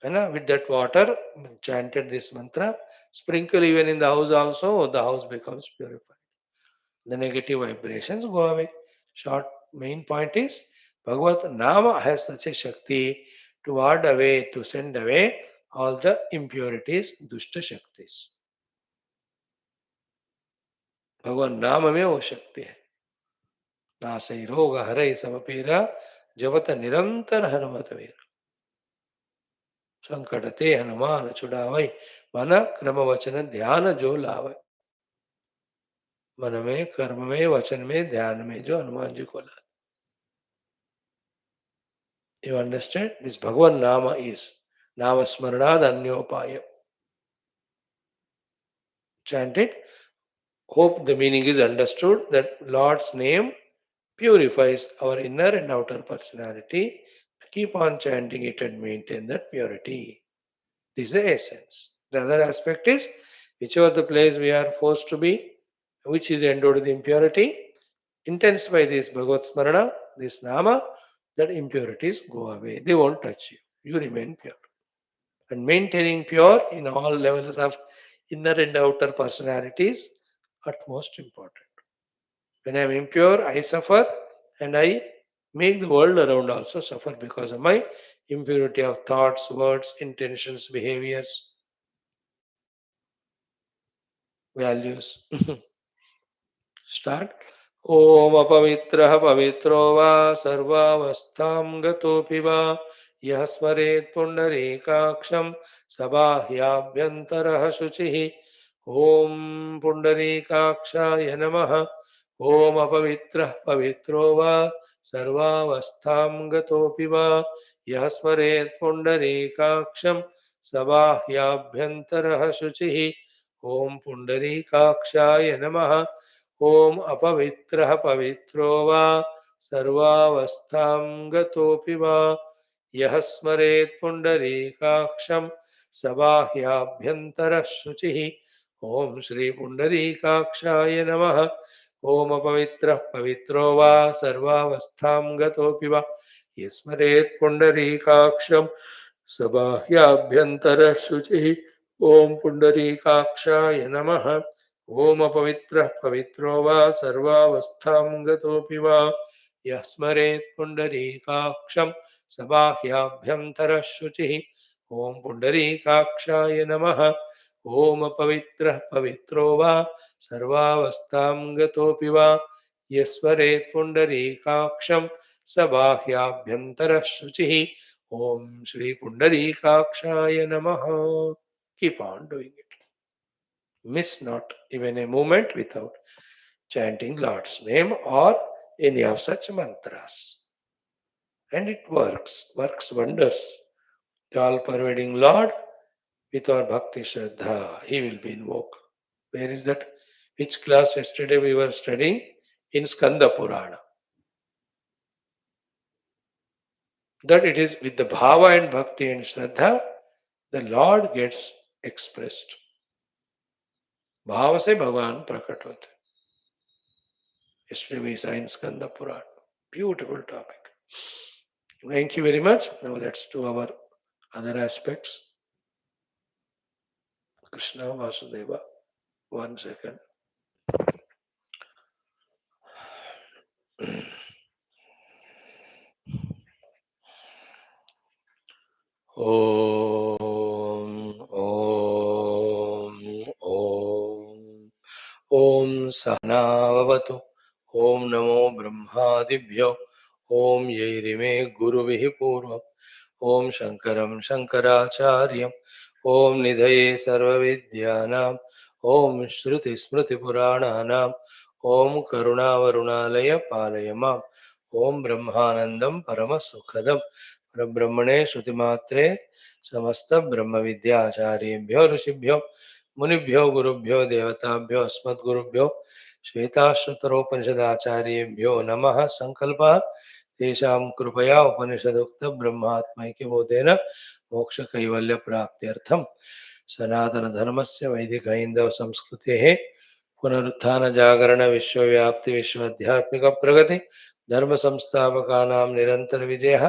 And with that water, chanted this mantra, sprinkle even in the house also, the house becomes purified. The negative vibrations go away. Short main point is Bhagavad Nama has such a Shakti to ward away, to send away all the impurities, Dushta Shaktis. भगवान नाम में वो शक्ति है. नासै रोग हरै सब पीरा जपत निरंतर हनुमत वीर. संकट ते हनुमान छुड़ावै मन क्रम वचन ध्यान जो लावै. मन में, कर्म में, वचन में, ध्यान में जो हनुमान जी को ला. You understand? This Bhagavan Nama is Nama Smaranad Anyopaya. Chant it. Hope the meaning is understood that Lord's name purifies our inner and outer personality. Keep on chanting it and maintain that purity. This is the essence. The other aspect is whichever the place we are forced to be, which is endowed with impurity, intensify this Bhagavad Smarana, this Nama, that impurities go away. They won't touch you. You remain pure. And maintaining pure in all levels of inner and outer personalities, utmost important. When I am impure, I suffer and I make the world around also suffer because of my impurity of thoughts, words, intentions, behaviors, values. Start. Om apavitra pavitro va sarvavastham gatopi va यः स्मरेत् पुण्डरीकाक्षं सबाह्याभ्यन्तरः शुचिः। ॐ पुण्डरीकाक्षाय नमः। ॐ अपवित्रः पवित्रो वा सर्वावस्थां गतोऽपि वा यः स्मरेत् पुण्डरीकाक्षं सबाह्याभ्यन्तरः शुचिः। ॐ पुण्डरीकाक्षाय नमः। ॐ अपवित्रः पवित्रो वा सर्वावस्थां गतोऽपि वा यः स्मरेत् पुण्डरीकाक्षं सबाह्याभ्यन्तरः शुचिः। ॐ श्री पुण्डरीकाक्षाय नमः। ॐ अपवित्रः पवित्रो वा सर्वावस्थां गतोऽपि वा यः स्मरेत् पुण्डरीकाक्षं सबाह्याभ्यन्तरः शुचिः। ॐ पुण्डरीकाक्षाय नमः। ॐ अपवित्रः पवित्रो वा सर्वावस्थां गतोऽपि वा यः स्मरेत् पुण्डरीकाक्षं सबाह्याभ्यन्तरः शुचिः। ॐ पुण्डरीकाक्षाय नमः। ॐ अपवित्रः पवित्रो वा सर्वावस्थां गतोऽपि वा यः स्मरेत् पुण्डरीकाक्षं सबाह्याभ्यन्तरः शुचिः। ॐ श्री पुण्डरीकाक्षाय नमः. Keep on doing it. Miss not even a moment without chanting Lord's name or any of such mantras. And it works wonders. The all-pervading Lord, with our bhakti shraddha, He will be invoked. Where is that? Which class yesterday we were studying? In Skanda Purana. That it is with the bhava and bhakti and shraddha, the Lord gets expressed. भाव से भगवान प्रकट होते. Yesterday we saw in Skanda Purana. Beautiful topic. Thank you very much. Now let's do our other aspects. Krishna Vasudeva. 1 second. Om, Om, Om, Om Sahnavavatu. Om Namo Brahmadibhyo. Om Yairime Guruvihi Purvam. Om Shankaram Shankaracharya. Om Nidhaye Sarvavidyanam. Om Shruti Smriti Purananam. Om Karunavarunalaya Palayamam. Om Brahmanandam Paramasukhadam. Brahmane Shrutimatre Samasta Brahma Vidyacharibhyo Rishibhyo Munibhyo Gurubhyo Devatabhyo Asmat Gurubhyo Shwethashwathara Namaha Sankalpa तेषां कृपया उपनिषदुक्त ब्रह्मात्मैक्यबोधेन मोक्ष कैवल्य प्राप्त्यर्थम सनातन धर्मस्य वैदिक हैंदव संस्कृतेः पुनरुत्थान जागरण विश्वव्याप्ति विश्वाध्यात्मिक प्रगति धर्म संस्थापकानां निरंतर विजयः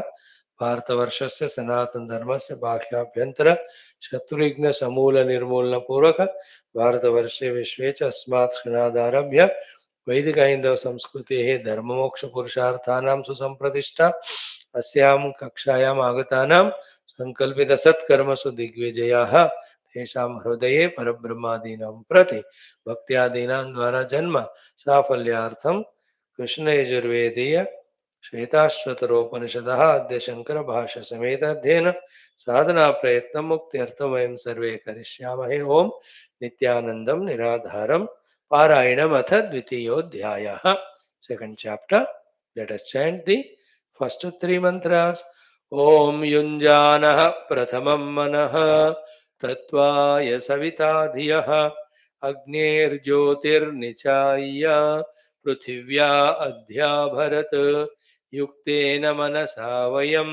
भारतवर्षस्य सनातन धर्मस्य बाह्याभ्यन्तर शत्रुघ्न समूल निर्मूलन पूर्वक भारतवर्षे विश्वे च अस्मात् क्षणादारभ्य वैदिक हैंदव संस्कृतेः धर्ममोक्ष पुरुषार्थानां सुसंप्रतिष्ठा अस्यां कक्षायाम् आगतानां संकल्पित सत्कर्मसु दिग्विजयाः तेषां हृदये परब्रह्मादीनां प्रति भक्त्यादीनां द्वारा जन्म साफल्यार्थं कृष्ण यजुर्वेदीय श्वेताश्वतरोपनिषदः अद्य शंकर भाष्य समेत अध्ययन साधना प्रयत्न मुक्त्यर्थं वयं सर्वे करिष्यामहे. ओम नित्यानंदं निराधारं पारायणम् अथ द्वितीयोऽध्यायः. Second chapter. Let us chant the first three mantras. Om Yunjanah Pratamam Manah Tattvaya Savita Dhiyah Agner Jyotir Nichaya पृथिव्या अध्या भरत युक्तेन मनसा वयं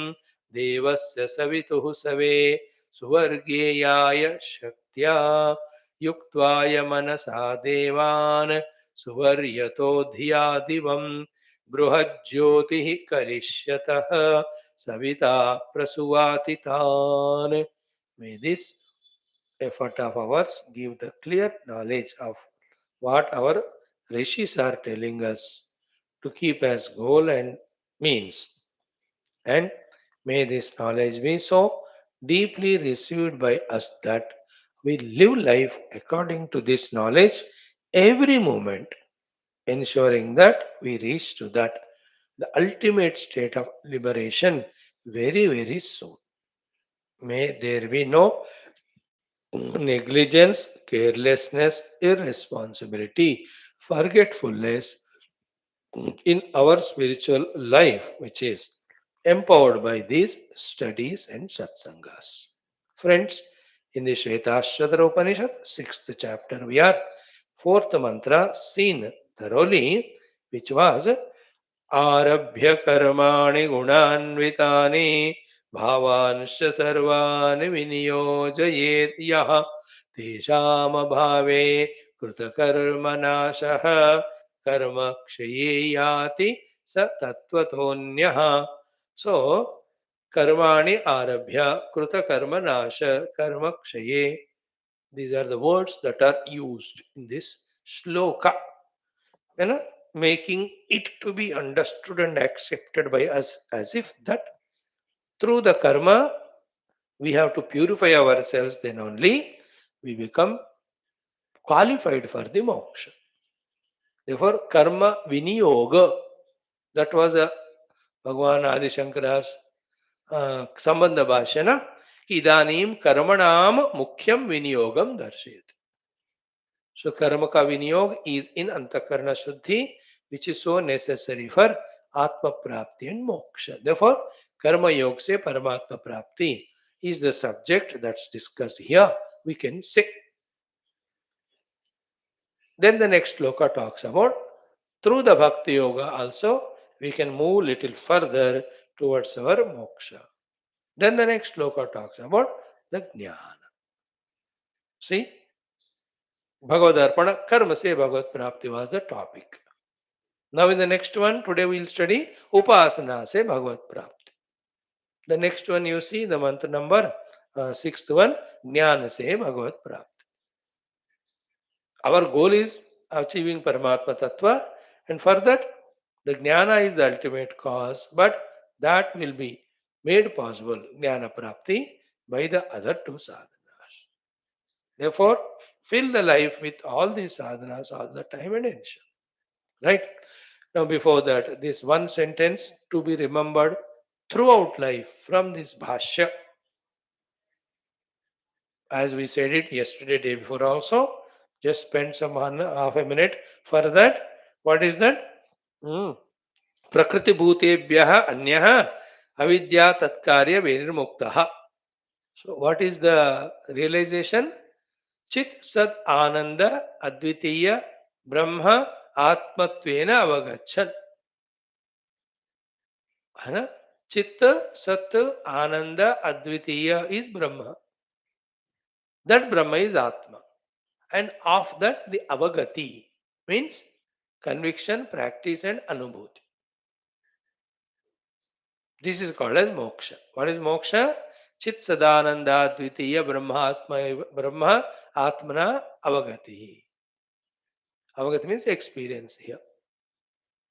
देवस्य सवितुः सवे सुवर्गेयाय शक्त्या युक्त्वाय मनसा देवान् सुवर्यतो धिया दिवं बृहज्योतिः करिष्यतः सविता प्रसुवाति तान्. May this effort of ours give the clear knowledge of what our rishis are telling us to keep as goal and means. And may this knowledge be so deeply received by us that we live life according to this knowledge every moment, ensuring that we reach to that the ultimate state of liberation very, very soon. May there be no negligence, carelessness, irresponsibility, forgetfulness in our spiritual life, which is empowered by these studies and satsangas. Friends, in the Shwethashwathara Upanishad, 6th chapter, we are fourth mantra seen thoroughly, which was आरभ्य कर्माणि गुणान्वितानि भावांश्च सर्वाणि विनियोजयेत् यः तेषामभावे कृतकर्मनाशः कर्म क्षये याति स तत्त्वतोऽन्यः. So, कर्माणि आरभ्य कृतकर्मनाश कर्म क्षये, these are the words that are used in this shloka, you know, making it to be understood and accepted by us as if that through the karma we have to purify ourselves, then only we become qualified for the moksha. Therefore, karma viniyoga, that was a Bhagavan Adi Shankara's sambandha bhashana, ki idanim karmanam mukhyam viniyogam darshayati. So karma ka viniyog is in antakarna shuddhi, which is so necessary for atma prapti and moksha. Therefore, karma yoga se paramatma prapti is the subject that's discussed here, we can say. Then the next sloka talks about through the bhakti yoga also we can move little further towards our moksha. Then the next sloka talks about the jnana. See, Bhagavad Arpana karma se Bhagavad Prapti was the topic. Now in the next one, today we will study Upasana se Bhagavad Prapti. The next one you see, the mantra number sixth one, Jnana se Bhagavad Prapti. Our goal is achieving Paramatma Tattva, and for that, the Jnana is the ultimate cause, but that will be made possible, Jnana Prapti, by the other two sadhanas. Therefore, fill the life with all these sadhanas all the time and ensure. Right? Now, before that, this one sentence to be remembered throughout life from this Bhashya, as we said it yesterday, day before also. Just spend some half a minute for that. What is that? Hmm. Prakriti bhutebhyah anyah avidya tatkarya venirmuktaha. So, what is the realization? Chit sat ananda advitiya brahma atmatvena avagachan. है ना? चित्त सत आनंद अद्वितीय is brahma, that brahma is atma, and of that the avagati means conviction, practice and anubhuti. This is called as moksha. What is moksha? Chit sadananda advitiya brahma atmana avagati. Avagati means experience here.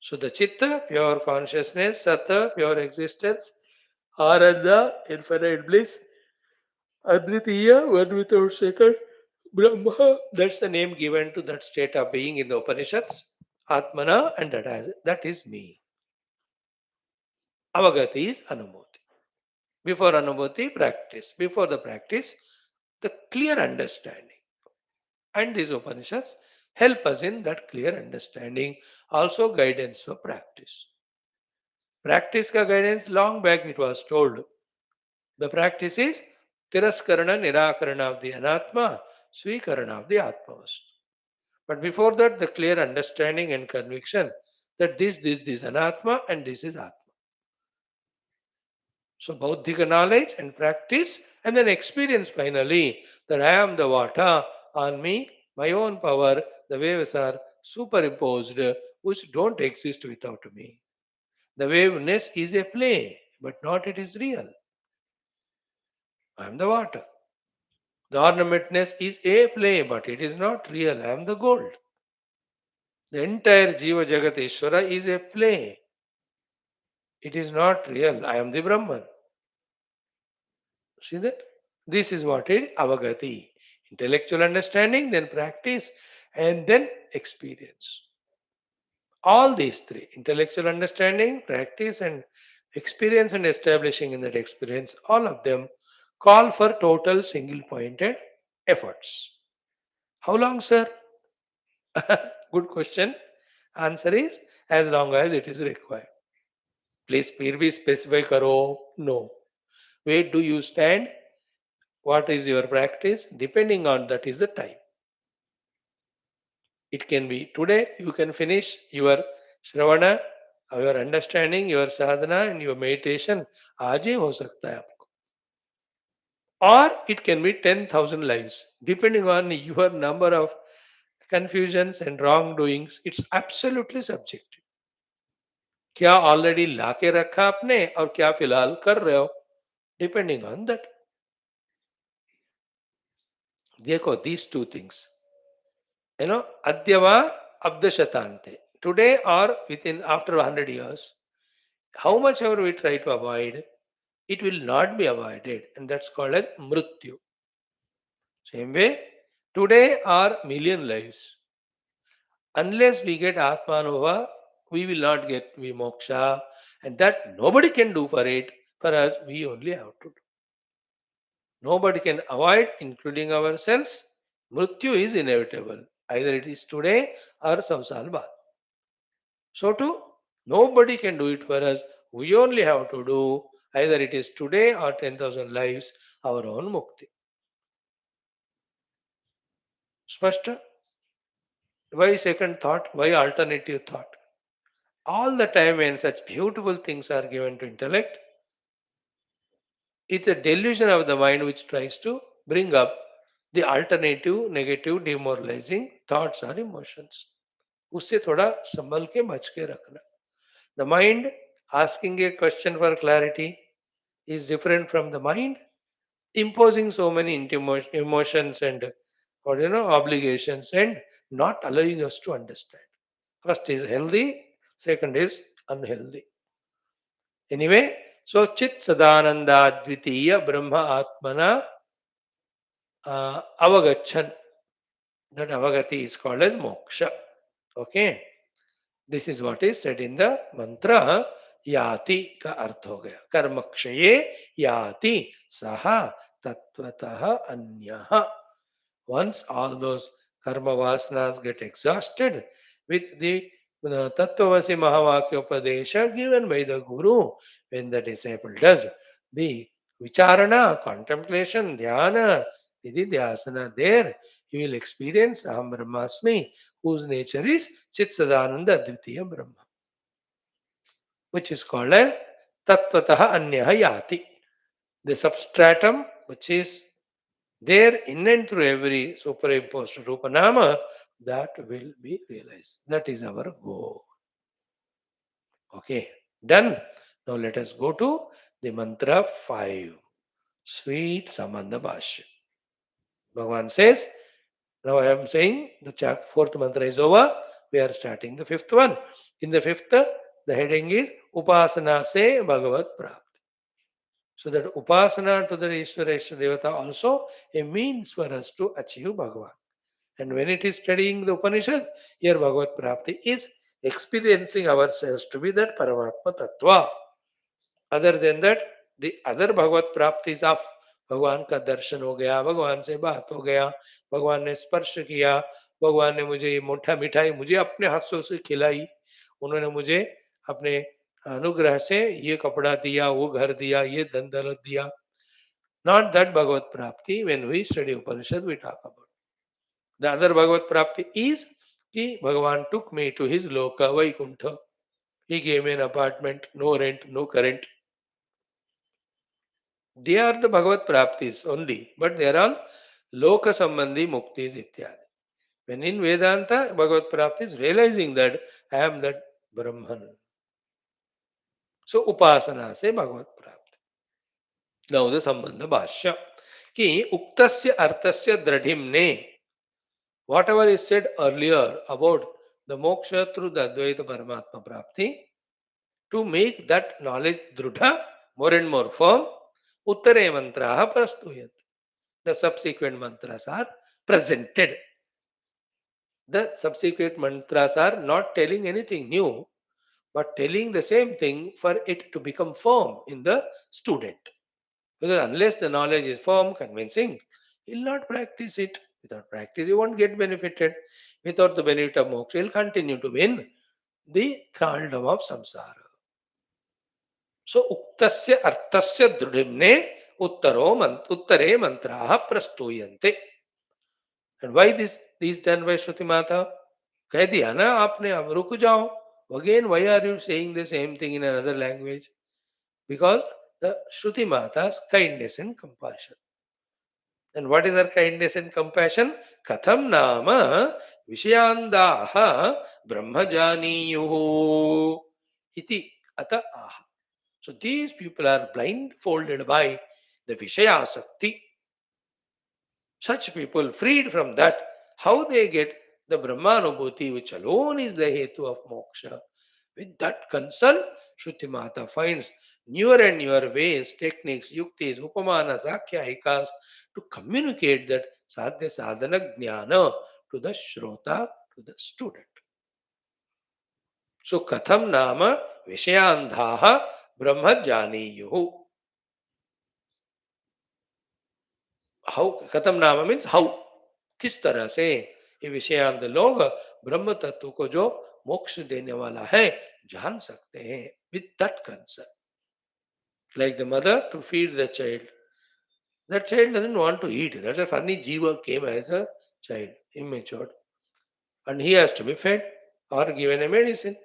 So the chitta, pure consciousness, sata, pure existence, ananda, infinite bliss, Advitiya, one without second, Brahma, that's the name given to that state of being in the Upanishads, Atmana, and that is me. Avagati is Anubhuti. Before Anubhuti, practice. Before the practice, the clear understanding. And these Upanishads help us in that clear understanding, also guidance for practice. Practice ka guidance, long back it was told. The practice is Tiraskarana Nirakarana of the Anatma, Swikarana of the Atmavast. But before that, the clear understanding and conviction that this Anatma and this is Atma. So, Bauddhika knowledge and practice, and then experience finally that I am the water on me, my own power, the waves are superimposed, which don't exist without me. The waveness is a play, but not it is real. I am the water. The ornamentness is a play, but it is not real. I am the gold. The entire Jiva Jagat Ishvara is a play. It is not real. I am the Brahman. See that? This is what is avagati. Intellectual understanding, then practice, and then experience. All these three, intellectual understanding, practice, and experience and establishing in that experience, all of them call for total single pointed efforts. How long, sir? Good question. Answer is as long as it is required. Please be specify karo. No. Where do you stand? What is your practice? Depending on that is the time. It can be today you can finish your Shravana, your understanding, your sadhana and your meditation. आज ही हो सकता है आपको. Or it can be 10,000 lives. Depending on your number of confusions and wrongdoings, it's absolutely subjective. क्या already लाके रखा आपने और क्या फिलहाल कर रहे हो, डिपेंडिंग ऑन दैट. देखो these two things, adyava abdashatante, today or within after 100 years, how much ever we try to avoid, it will not be avoided, and that's called as mrityu. Same way, today or million lives, unless we get atmanubhava, we will not get vimoksha, and that nobody can do for it. For us, we only have to do. Nobody can avoid, including ourselves. Mrityu is inevitable. Either it is today or some saal baad. So too, nobody can do it for us. We only have to do either it is today or 10,000 lives, our own mukti. Spashta? Why second thought? Why alternative thought? All the time when such beautiful things are given to intellect, it's a delusion of the mind which tries to bring up the alternative, negative, demoralizing thoughts or emotions. उससे थोड़ा संभल के बच के रखना. The mind asking a question for clarity is different from the mind imposing so many emotions and obligations and not allowing us to understand. First is healthy, second is unhealthy. Anyway, so Chit Sadananda Dvitiya Brahma Atmana Avagachan. That Avagati is called as moksha. Okay. This is what is said in the mantra. Yati का अर्थ हो गया कर्मक्षये याति सह तत्वतः अन्यः. Once all those karma vasanas get exhausted with the Tattvasi Mahavakya Upadesha given by the Guru, when the disciple does the Vicharana, contemplation, Dhyana, Nididhyasana, there he will experience Aham Brahmasmi, whose nature is Chit Sadananda Advitiya Brahma, which is called as Tattvataha Anyaha Yati. The substratum, which is there in and through every superimposed Rupanama, that will be realized. That is our goal. Okay, done. Now let us go to the mantra 5. Sweet Samandha Bhashyam. Bhagavan says, now I am saying the fourth mantra is over. We are starting the fifth one. In the fifth, the heading is Upasana Se Bhagavat Prapti. So that Upasana to the Ishvara Devata also a means for us to achieve Bhagavan. And when it is studying the Upanishad, here Bhagavat Prapti is experiencing ourselves to be that Paramatma Tattva. Other than that, the other Bhagavat Praptis of भगवान का दर्शन हो गया, भगवान से बात हो गया, भगवान ने स्पर्श किया, भगवान ने मुझे ये मोटा मिठाई मुझे अपने हाथों से खिलाई, उन्होंने मुझे अपने अनुग्रह से ये कपड़ा दिया, वो घर दिया, ये धन दौलत दिया. Not that Bhagavat Prapti. When we study Upanishad, we talk about. The other Bhagavat Prapti is कि Bhagavan took me to his Loka Vaikuntha. He gave me an apartment, no rent, no current. They are the Bhagavat Praptis only, but they are all Loka Sambandhi Muktis Ityadi. When in Vedanta, Bhagavat Prapti is realizing that I am that Brahman. So Upasana se Bhagavat Prapti. Now the Sambandha Bhashya. कि उक्तस्य अर्थस्य दृढ़िम्ने, whatever is said earlier about the moksha through the Advaita Paramatma Prapti, to make that knowledge drudha, more and more firm, uttare mantraha prastuyat. The subsequent mantras are presented. The subsequent mantras are not telling anything new, but telling the same thing for it to become firm in the student. Because unless the knowledge is firm, convincing, he'll not practice it. Without practice, he won't get benefited. Without the benefit of moksha, he'll continue to win the thraldom of samsara. So, uktasya arthasya dhrudimne uttare mantraha prastuyante. And why this is done by Shruti Mata? कह दिया ना आपने, अब रुक जाओ. Again, why are you saying the same thing in another language? Because the Shruti Mata's kindness and compassion. And what is her kindness and compassion? Katham nama vishayandaha brahmajaniyuhu iti ata aha. So these people are blindfolded by the Vishayasakti. Such people, freed from that, how they get the Brahmanubhuti, which alone is the hetu of moksha. With that concern, Shruti Mata finds newer and newer ways, techniques, yuktis, upamanas, akhyayikas to communicate that sadhya sadhana jnana to the shrota, to the student. So, katham nama vishayandhaha brahmajaniyuhu. How खत्म नाम means how, किस तरह से ये विषयांत लोग ब्रह्म तत्व को जो मोक्ष देने वाला है जान सकते हैं. With that concern, like the mother to feed the child, that child doesn't want to eat. That's a funny jiva came as a child, immature, and he has to be fed or given a medicine.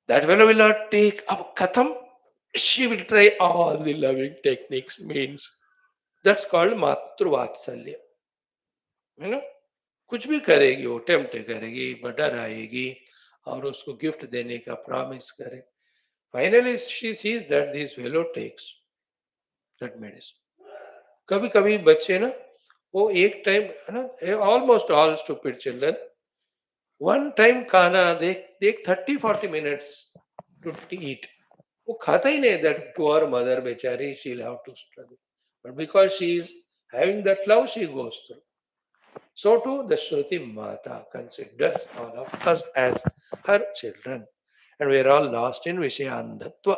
That fellow will not take up katham. She will try all the loving techniques. Means that's called matruvatsalya. You know, कुछ भी करेगी, वो tempt करेगी, डर आएगी और उसको gift देने का प्रॉमिस करे. Finally she sees that this fellow takes that medicine. कभी कभी बच्चे ना, वो एक टाइम है ना, almost all stupid children one time खाना देख 30-40 मिनट्स टू ईट, वो खाता ही नहीं. दैट पुअर मदर बेचारी, she have to struggle, but because she is having that love, she goes through. So too the Shruti Mata considers all of us as her children, and we are all lost in Vishayandhatva.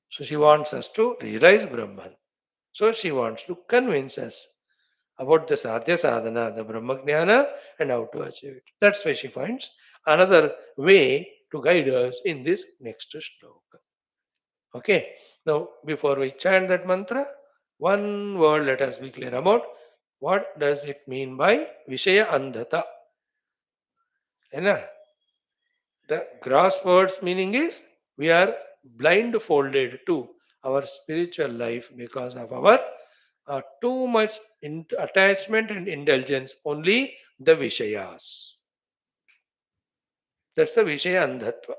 So she wants us to realize Brahman. So she wants to convince us about the Sadhya Sadhana, the Brahma Jnana, and how to achieve it. That's why she finds another way to guide us in this next shloka. Okay. Now, before we chant that mantra, one word let us be clear about. What does it mean by Vishaya Andhata? The gross words meaning is we are blindfolded to our spiritual life because of our too much attachment and indulgence only the Vishayas. That's the Vishaya Andhatva.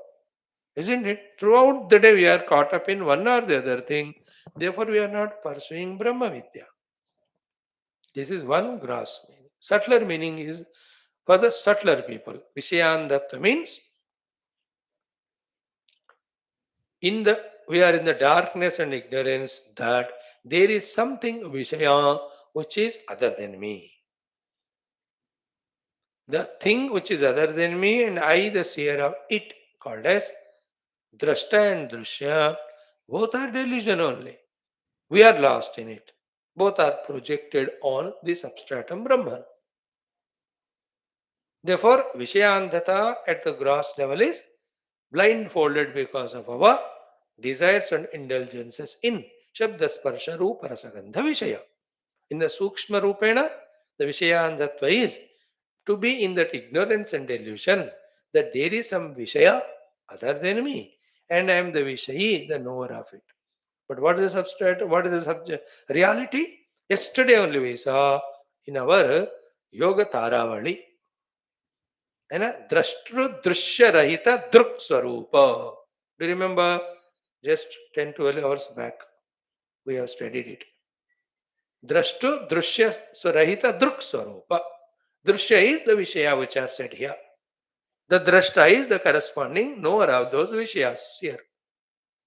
Isn't it? Throughout the day we are caught up in one or the other thing. Therefore we are not pursuing Brahma Vidya. This is one gross meaning. Subtler meaning is for the subtler people. Vishayandatta means in the we are in the darkness and ignorance that there is something Vishaya which is other than me. The thing which is other than me and I, the seer of it, called as Drashta and Drishya, both are delusion only. We are lost in it. Both are projected on the substratum Brahman. Therefore, Vishayandhata at the gross level is blindfolded because of our desires and indulgences in Shabda Sparsha Rupa Rasagandha Vishaya. In the Sukshma Rupena, the Vishayandhatva is to be in that ignorance and delusion that there is some Vishaya other than me and I am the Vishayi, the knower of it. But what is the substrate? What is the subject? Reality? Yesterday only we saw in our Yoga Taravali. Drashtru Drushya Rahita Druk Swarupa. Do you remember? Just 10-12 hours back, we have studied it. Drashtu Drushya Swarahita Druk Swarupa. Drushya is the Vishaya which are said here. The Drashta is the corresponding knower of those Vishayas here.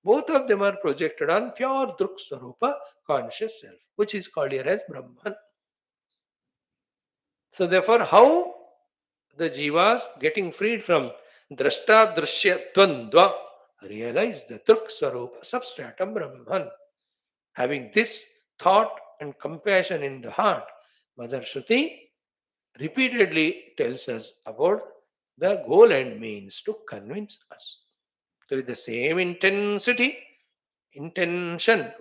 Both of them are projected on pure Druk Swarupa, conscious self, which is called here as Brahman. So therefore, how the jivas getting freed from Drashta Drishya Dvandva. Realize the Truk Swarupa substratum Brahman. Having this thought and compassion in the heart, Mother Shruti repeatedly tells us about the goal and means to convince us. So, with the same intention,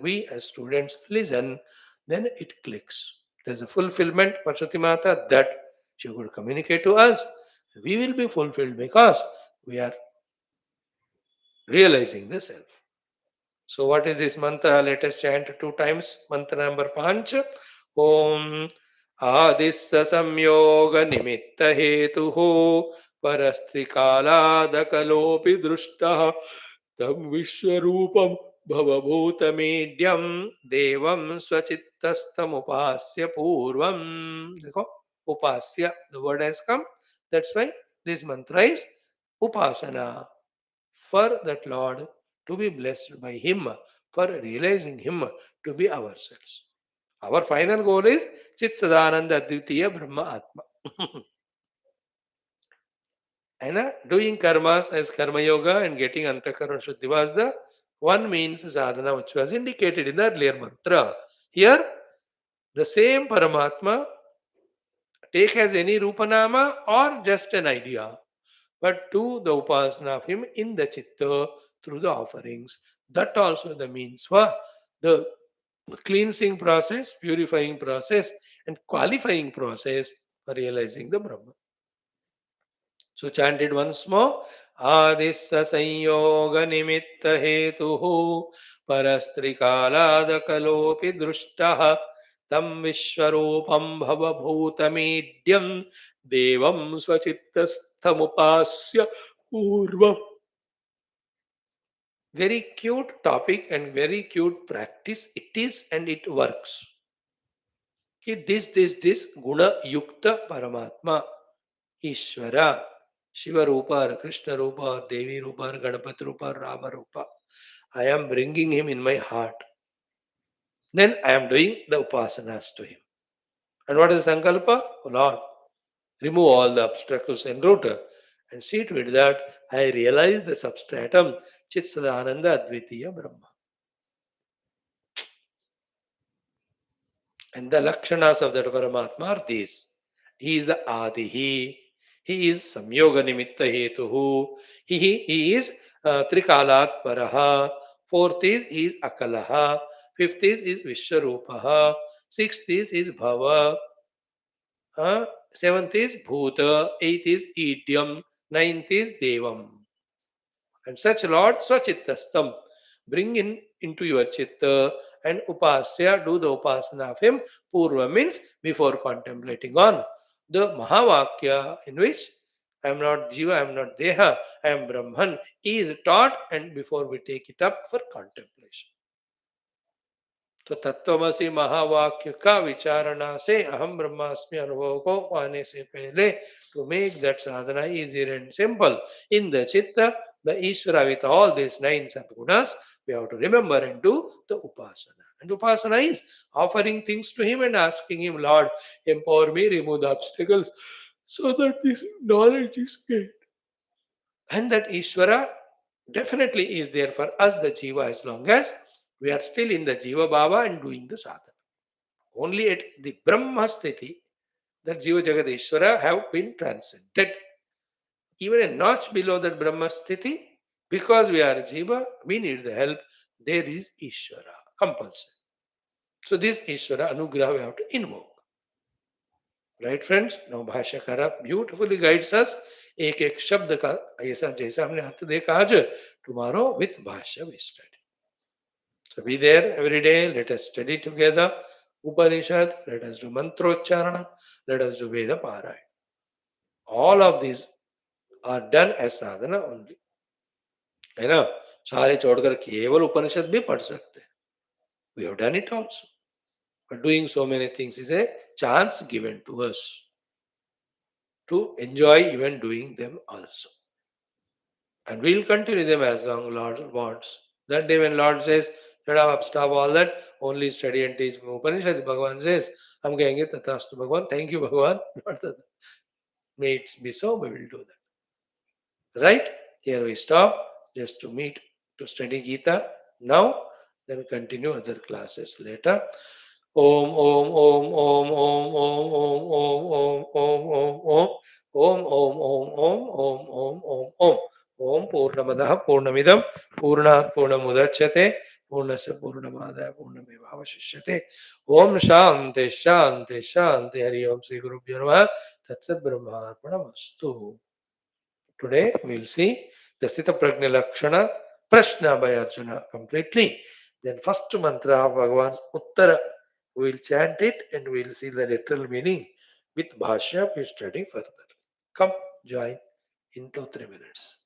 we as students listen, then it clicks. There's a fulfillment for Shruti Mata that she would communicate to us. We will be fulfilled because we are realizing the self. So, what is this mantra? Let us chant two times. Mantra number 5. Om Adissa Samyoga Nimitta Hetuho Parastrikalaadakalopi Drushtaha Tam Vishwarupam Bhavabhutamedyam Devam Swachittastamupasya Purvam. देखो Upasya, the word has come. That's why this mantra is Upasana, for that Lord to be blessed by Him, for realizing Him to be ourselves. Our final goal is Chit Sadananda Advitiya Brahma Atma. And doing karmas as karma yoga and getting antakarana shuddhi was the one means sadhana which was indicated in the earlier mantra. Here, the same Paramatma take as any Rupanama or just an idea, but do the upasana of him in the chitta through the offerings. That also the means for the cleansing process, purifying process, and qualifying process for realizing the Brahman. So chant it once more. Adissa sanyoga nimitta hetuhu parastrikaladakalopi drushtaha tam vishwarupam bhavabhutamidhyam devam swachittastamupasya purvam. Very cute topic and very cute practice. It is and it works. कि this guna yukta paramatma ईश्वरा शिव रूप or Krishna रूप or Devi रूप or Ganapati रूप or Rama रूप, I am bringing him in my heart. Then I am doing the upasanas to him. And what is Sankalpa? Oh Lord, remove all the obstacles en route and see to it that I realize the substratum Chitsadananda Advitiya Brahma. And the lakshanas of that Paramatma are these. He is the Adihi. He is Samyoga Nimitta Hetuhu. He is Trikalat Paraha. Fourth is he is Akalaha. Fifth is Vishwarupaha. Sixth is Bhava. Seventh is Bhuta. Eighth is Idyam. Ninth is Devam. And such Lord Swachittastam, bring in into your chitta and upasya, do the upasana of him. Purva means before contemplating on the Mahavakya, in which I am not Jiva, I am not Deha, I am Brahman, is taught, and before we take it up for contemplation. तो तत्वमसी महावाक्य का विचारणा से अहम ब्रह्मास्मि अनुभव को पाने से पहले to make that sadhana easier and simple in the chitta, the Ishvara with all these 9 sadgunas, we have to remember and do the upasana. And upasana is offering things to him and asking him, Lord, empower me, remove the obstacles so that this knowledge is gained. And that Ishvara definitely is there for us, the Jiva, as long as we are still in the Jiva Bhava and doing the sadhana. Only at the Brahma Sthiti, that Jiva Jagadeshwara have been transcended. Even a notch below that Brahma Sthiti, because we are Jiva, we need the help. There is Ishvara, compulsory. So this Ishvara Anugraha we have to invoke. Right friends? Now Bhashyakara beautifully guides us. एक शब्द का ऐसा जैसा हमने अर्थ देखा आज, tomorrow with Bhashya we study. So be there every day. Let us study together Upanishad. Let us do Mantrocharana. Let us do Veda Parayana. All of these are done as sadhana only. है ना? सारे छोड़कर केवल उपनिषद भी पढ़ सकते हैं. We have done it also. But doing so many things is a chance given to us to enjoy even doing them also. And we'll continue them as long Lord wants. That day when Lord says, let us stop all that, only study and teach Upanishad, Bhagavan says, हम कहेंगे तथास्तु भगवान, thank you भगवान. Not that. May it be so, we will do that. Right? Here we stop just to meet to study Gita now, then continue other classes later. Om Om Om Om Om Om Om Om Om Om Om Om Om Om Om Om Om Om Om Purnamadah Purnamidam Purnat Purnamudachyate Purnasya Purnamadaya Purnamevavashishyate Om Shanti Shanti Shanti Hari Om Sri Gurubhyo Namaha Tatsat Brahmarpanamastu. Today we will see the Sthita Prajna Lakshana Prashna by Arjuna completely. Then first mantra of Bhagavan's Uttara. We will chant it and we will see the literal meaning. With Bhashyam we study further. Come, join in 2-3 minutes.